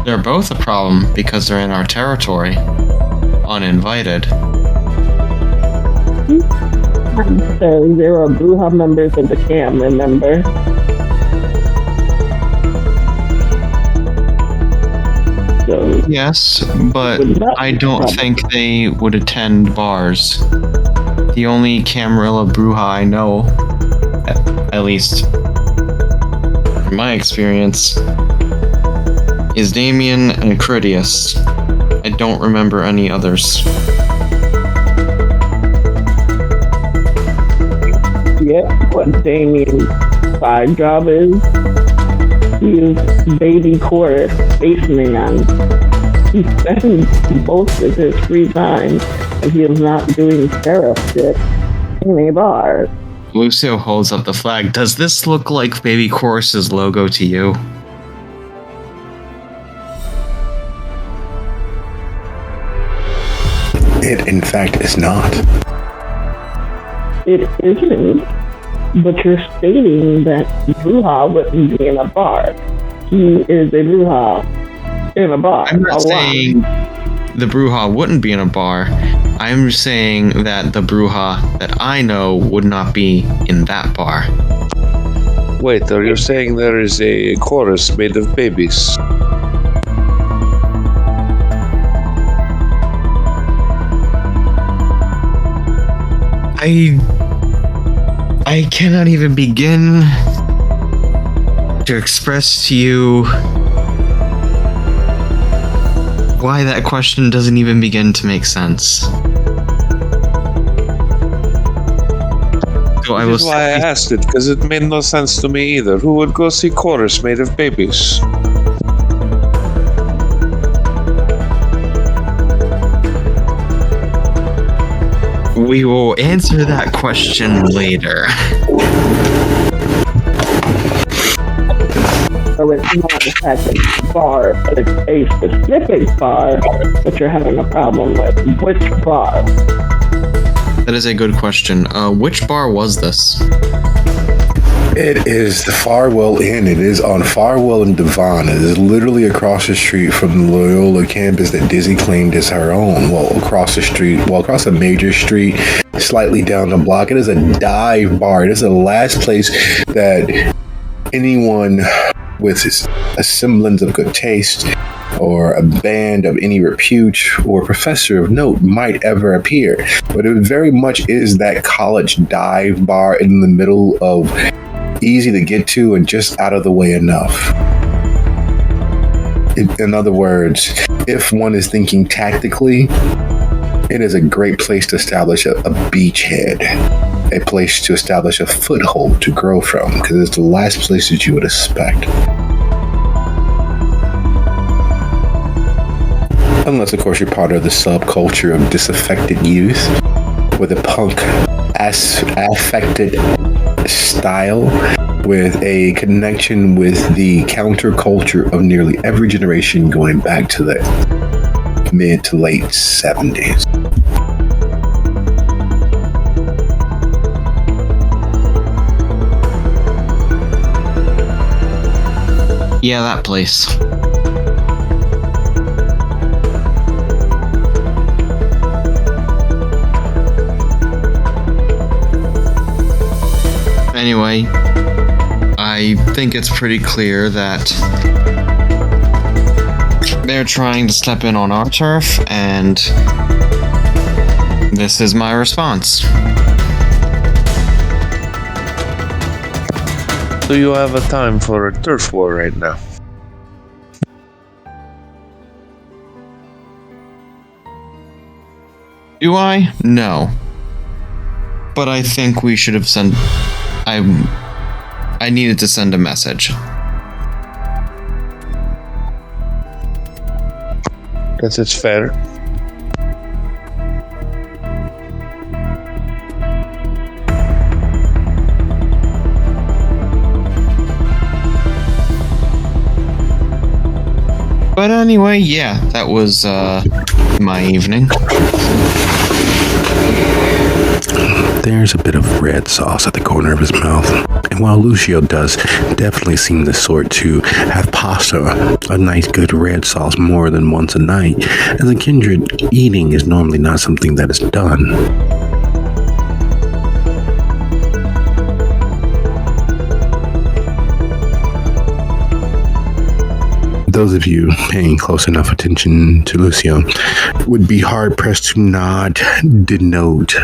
They're both a problem because they're in our territory. Uninvited. So there are Bruja members of the camp, remember? So, Yes, but I don't think they would attend bars. The only Camarilla Bruja I know, at least from my experience, is Damien and Critias. I don't remember any others. yeah, what Damien's side job is. He is baby chorus spaceman. He spends most of his free time and he is not doing sheriff shit in a bar. Lucio holds up the flag. Does this look like Baby Chorus's logo to you? It, in fact, is not. It isn't, but you're stating that Bruja wouldn't be in a bar. He is a Bruja, in a bar. I'm not saying the Bruja wouldn't be in a bar. I'm saying that the Bruja that I know would not be in that bar. Wait, are you saying there is a chorus made of babies? I cannot even begin to express to you why that question doesn't even begin to make sense. So That's why I asked it, because it made no sense to me either. Who would go see chorus made of babies? We will answer that question later. So it's not the fact that it's a bar, but it's a specific bar that you're having a problem with. Which bar? That is a good question. Which bar was this? It is the Farwell Inn. It is on Farwell and Devon. It is literally across the street from the Loyola campus that Dizzy claimed as her own. Across a major street, slightly down the block. It is a dive bar. It is the last place that anyone with a semblance of good taste or a band of any repute or professor of note might ever appear. But it very much is that college dive bar in the middle of easy to get to and just out of the way enough. In other words, if one is thinking tactically, it is a great place to establish a beachhead, a place to establish a foothold to grow from, because it's the last place that you would expect. Unless, of course, you're part of the subculture of disaffected youth with a punk affected style with a connection with the counterculture of nearly every generation going back to the mid to late 70s. Yeah, that place. Anyway, I think it's pretty clear that they're trying to step in on our turf, and this is my response. Do you have a time for a turf war right now? Do I? No. But I think we should have sent... I needed to send a message. Guess it's fair. But anyway, yeah, that was my evening. There's a bit of red sauce at the corner of his mouth. And while Lucio does definitely seem the sort to have pasta, a nice good red sauce more than once a night, as a kindred, eating is normally not something that is done. Those of you paying close enough attention to Lucio would be hard-pressed to not denote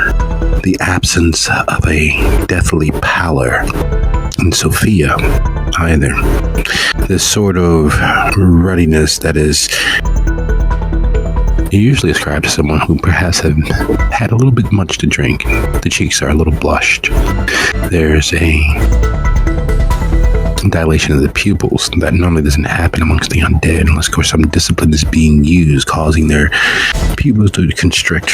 the absence of a deathly pallor in Sophia either. This sort of ruddiness that is usually ascribed to someone who perhaps have had a little bit much to drink. The cheeks are a little blushed. There's a dilation of the pupils that normally doesn't happen amongst the undead unless, of course, some discipline is being used, causing their pupils to constrict.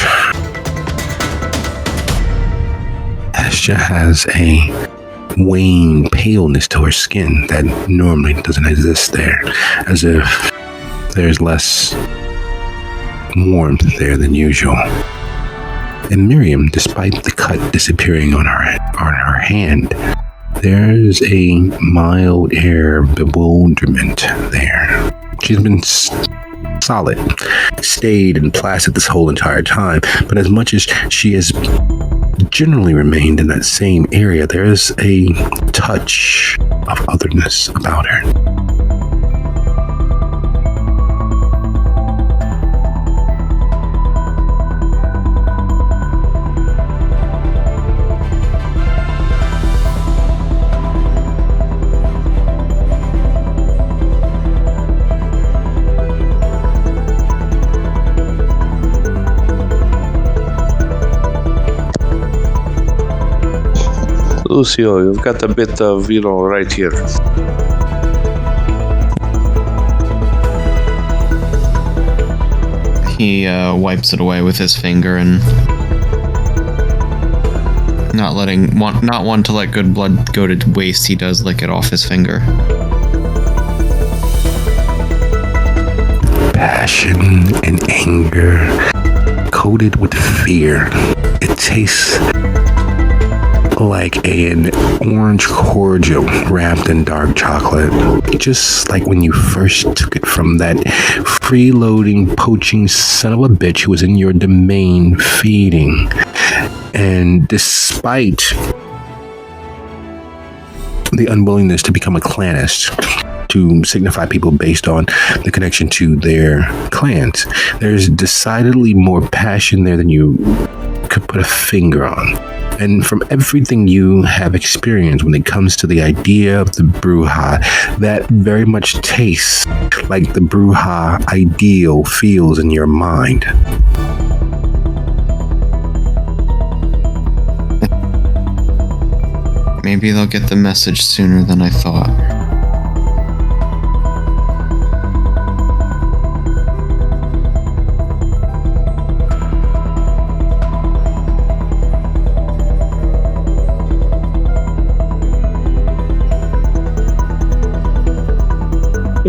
Asha has a wan paleness to her skin that normally doesn't exist there, as if there's less warmth there than usual. And Miriam, despite the cut disappearing on her hand, there's a mild air of bewilderment there. She's been solid, stayed and placid this whole entire time. But as much as she has generally remained in that same area, there is a touch of otherness about her. Lucio, you've got a bit of, right here. He wipes it away with his finger and not one to let good blood go to waste. He does lick it off his finger. Passion and anger coated with fear. It tastes like an orange cordial wrapped in dark chocolate, just like when you first took it from that freeloading, poaching son of a bitch who was in your domain feeding. And despite the unwillingness to become a clanist, to signify people based on the connection to their clans, there's decidedly more passion there than you could put a finger on. And from everything you have experienced when it comes to the idea of the Bruja, that very much tastes like the Bruja ideal feels in your mind. Maybe they'll get the message sooner than I thought.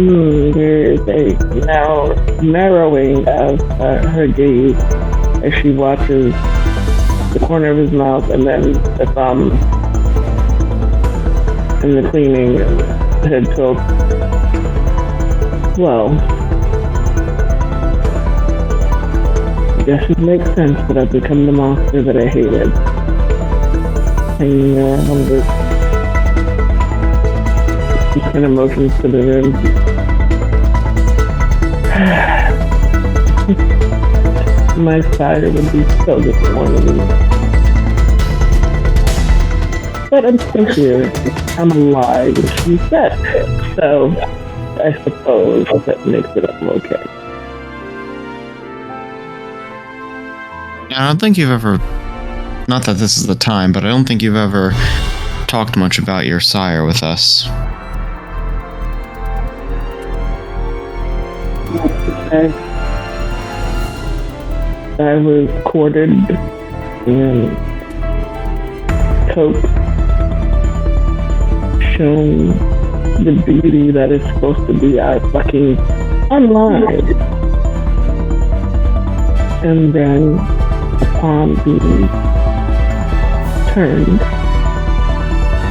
There is a narrowing of her gaze as she watches the corner of his mouth and then the thumb and the cleaning and head tilt. Well, I guess it makes sense that I've become the monster that I hated. Hanging around with different emotions to the room. My sire would be so disappointed. But I'm still here. I'm alive, as she said. So I suppose that makes it up okay. I don't think you've ever, not that this is the time, but I don't think you've ever talked much about your sire with us. I was courted and coaxed, shown the beauty that is supposed to be our fucking online. And then, upon being turned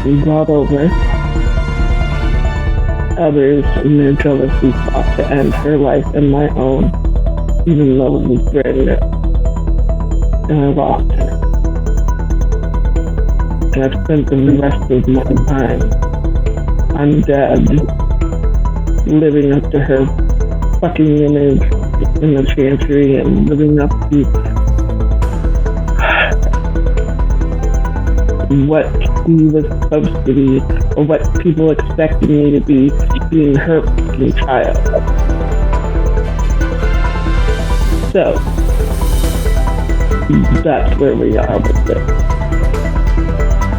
and brought over, others in their jealousy sought to end her life and my own, even though it was brand new. And I lost her. And I've spent the rest of my time undead, living up to her fucking image in the chantry and living up to what he was supposed to be, or what people expected me to be, being her fucking child. So, that's where we are with it.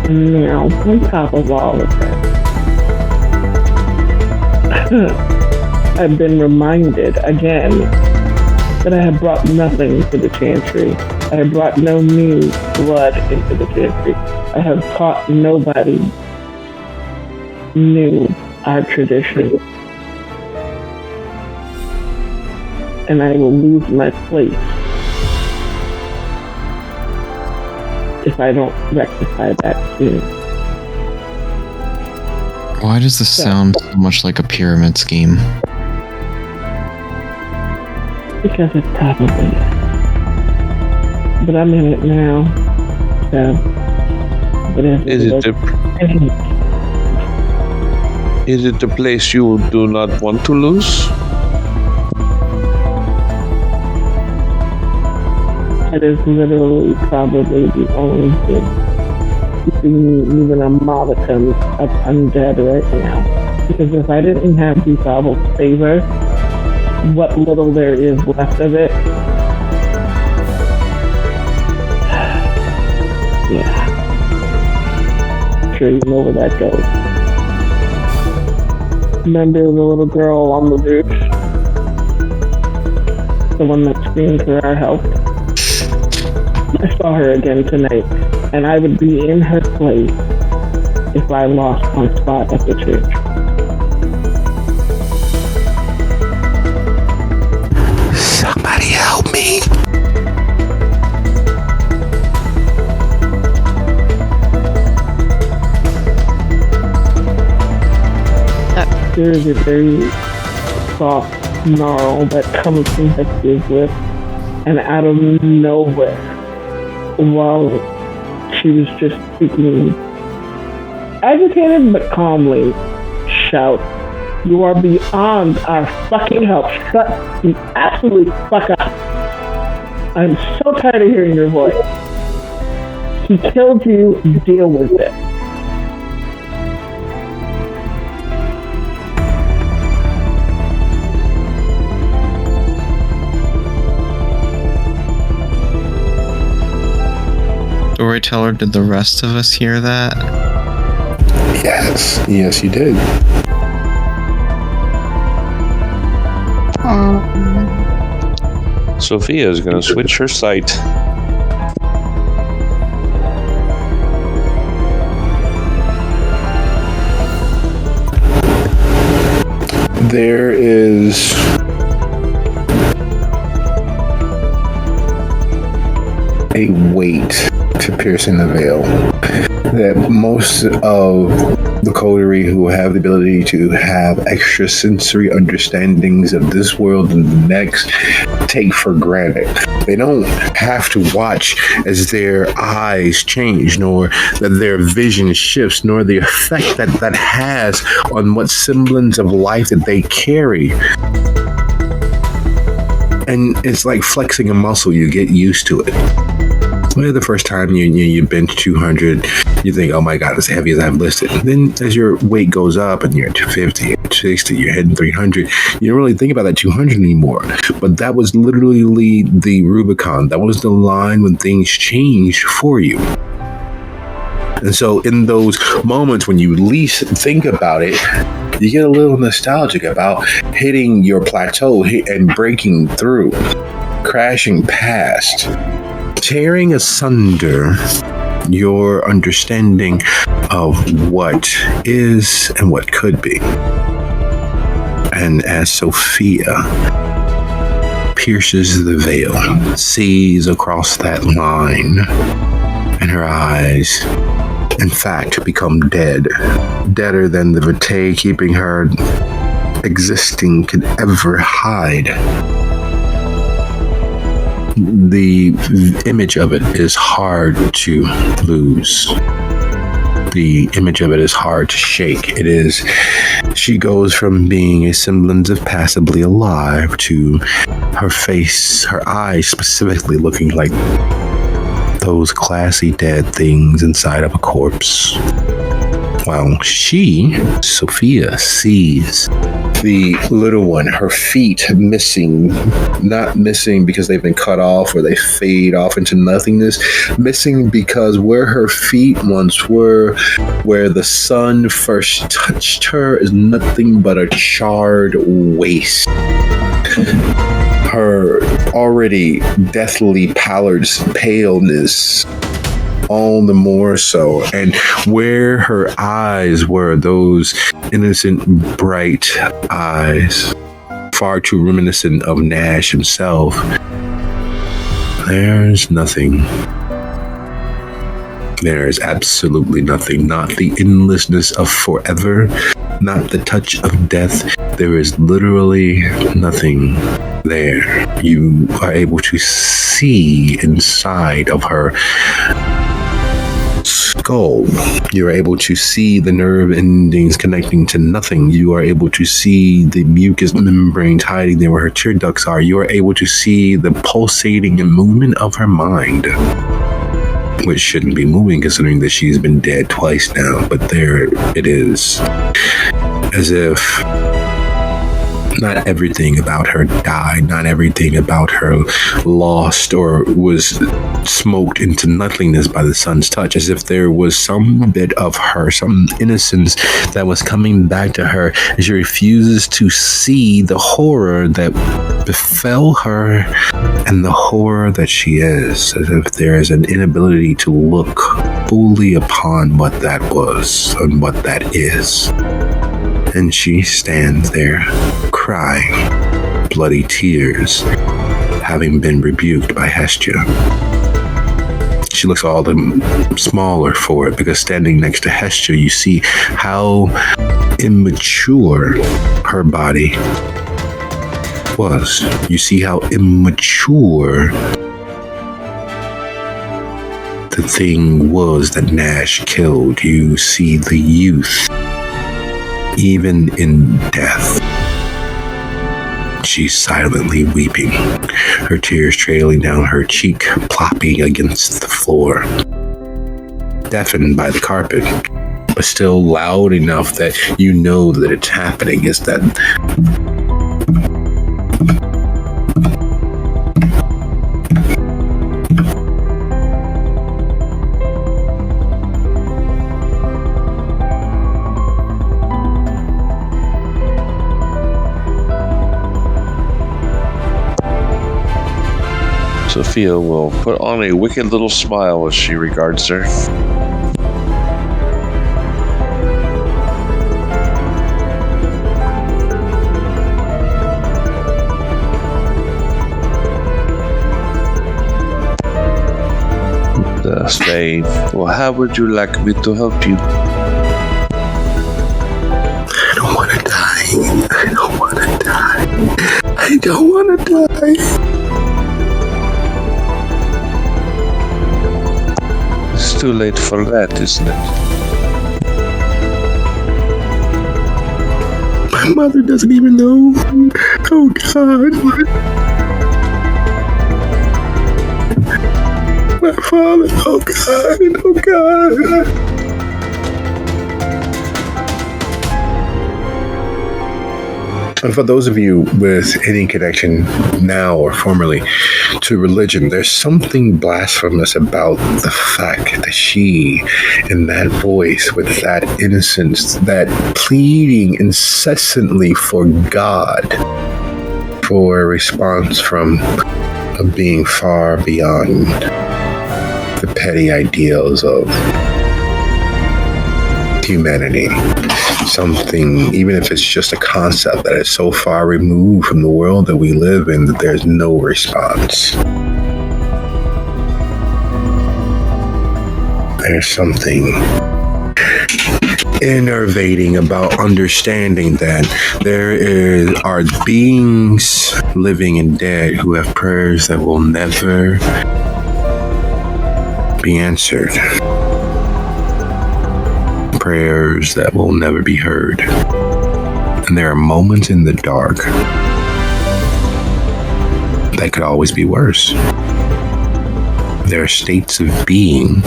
And now, on top of all of that, I've been reminded again that I have brought nothing to the chantry. I have brought no new blood into the chantry. I have taught nobody new our tradition. And I will lose my place if I don't rectify that soon. Why does this sound so much like a pyramid scheme? Because it's probably is. But I'm in it now. So, but is it the place you do not want to lose? It is literally probably the only thing keeping me even a modicum of undead right now. Because if I didn't have Defobble favor, what little there is left of it, yeah. I'm sure you know where that goes. Remember the little girl on the roof? The one that screamed for our help? I saw her again tonight, and I would be in her place if I lost my spot at the church. Somebody help me. There is a very soft snarl that comes from Hector's lips, and out of nowhere, while she was just speaking, agitated but calmly, shout, "You are beyond our fucking help. Shut the absolute fuck up. I'm so tired of hearing your voice. He killed you, deal with it." Storyteller, did the rest of us hear that? Yes, you did. Sophia is going to switch her sight. There is a weight to piercing the veil that most of the coterie who have the ability to have extrasensory understandings of this world and the next take for granted. They don't have to watch as their eyes change, nor that their vision shifts, nor the effect that has on what semblance of life that they carry. And it's like flexing a muscle. You get used to it. Well, the first time you bench 200, you think, oh my God, as heavy as I've listed. And then as your weight goes up and you're at 250, 260, you're hitting 300, you don't really think about that 200 anymore. But that was literally the Rubicon. That was the line when things changed for you. And so in those moments when you least think about it, you get a little nostalgic about hitting your plateau and breaking through, crashing past, tearing asunder your understanding of what is and what could be. And as Sophia pierces the veil, sees across that line, and her eyes, in fact, become dead, deader than the vitae keeping her existing could ever hide. The image of it is hard to lose. The image of it is hard to shake. She goes from being a semblance of passably alive to her face, her eyes specifically looking like those classy dead things inside of a corpse. While she, Sophia, sees the little one, her feet missing, not missing because they've been cut off or they fade off into nothingness, missing because where her feet once were, where the sun first touched her, is nothing but a charred waste. Her already deathly pallid paleness, all the more so, and where her eyes were, those innocent, bright eyes, far too reminiscent of Nash himself, there's nothing. There is absolutely nothing. Not the endlessness of forever, not the touch of death. There is literally nothing there. You are able to see inside of her skull. You are able to see the nerve endings connecting to nothing. You are able to see the mucous membranes hiding there where her tear ducts are. You are able to see the pulsating and movement of her mind, which shouldn't be moving considering that she's been dead twice now, but there it is. As if not everything about her died, not everything about her lost or was smoked into nothingness by the sun's touch, as if there was some bit of her, some innocence that was coming back to her as she refuses to see the horror that befell her and the horror that she is, as if there is an inability to look fully upon what that was and what that is. And she stands there, crying, bloody tears, having been rebuked by Hestia. She looks all the smaller for it, because standing next to Hestia, you see how immature her body was. You see how immature the thing was that Nash killed. You see the youth. Even in death, she's silently weeping, her tears trailing down her cheek, plopping against the floor. Deafened by the carpet, but still loud enough that you know that it's happening, is that Sophia will put on a wicked little smile as she regards her. Say, well, how would you like me to help you? I don't want to die. I don't want to die. I don't want to die. It's too late for that, isn't it? My mother doesn't even know. Oh, God. My father. Oh, God. Oh, God. And for those of you with any connection now or formerly to religion, there's something blasphemous about the fact that she, in that voice, with that innocence, that pleading incessantly for God, for a response from a being far beyond the petty ideals of humanity. Something, even if it's just a concept that is so far removed from the world that we live in that there's no response. There's something enervating about understanding that there are beings living and dead who have prayers that will never be answered. Prayers that will never be heard. And there are moments in the dark that could always be worse. There are states of being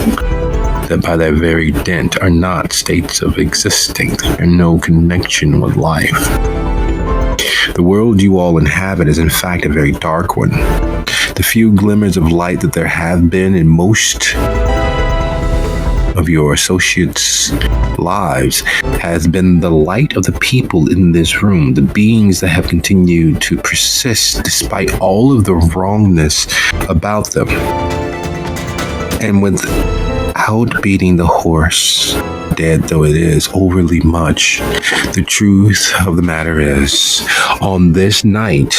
that by their very dint are not states of existing. There's no connection with life. The world you all inhabit is in fact a very dark one. The few glimmers of light that there have been in most of your associates' lives has been the light of the people in this room, the beings that have continued to persist despite all of the wrongness about them. And without beating the horse, dead though it is overly much, the truth of the matter is, on this night,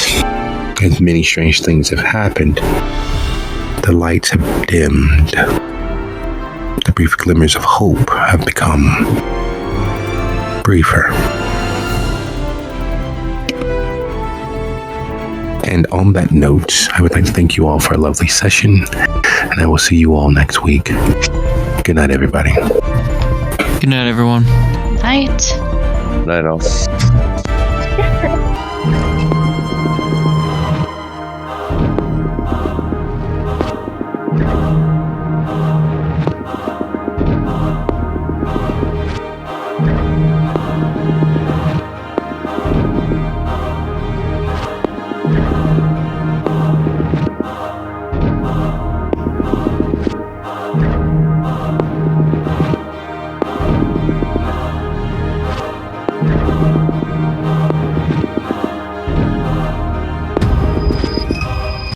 as many strange things have happened, the lights have dimmed. The brief glimmers of hope have become briefer. And on that note, I would like to thank you all for a lovely session, and I will see you all next week. Good night, everybody. Good night, everyone. Night. Night off.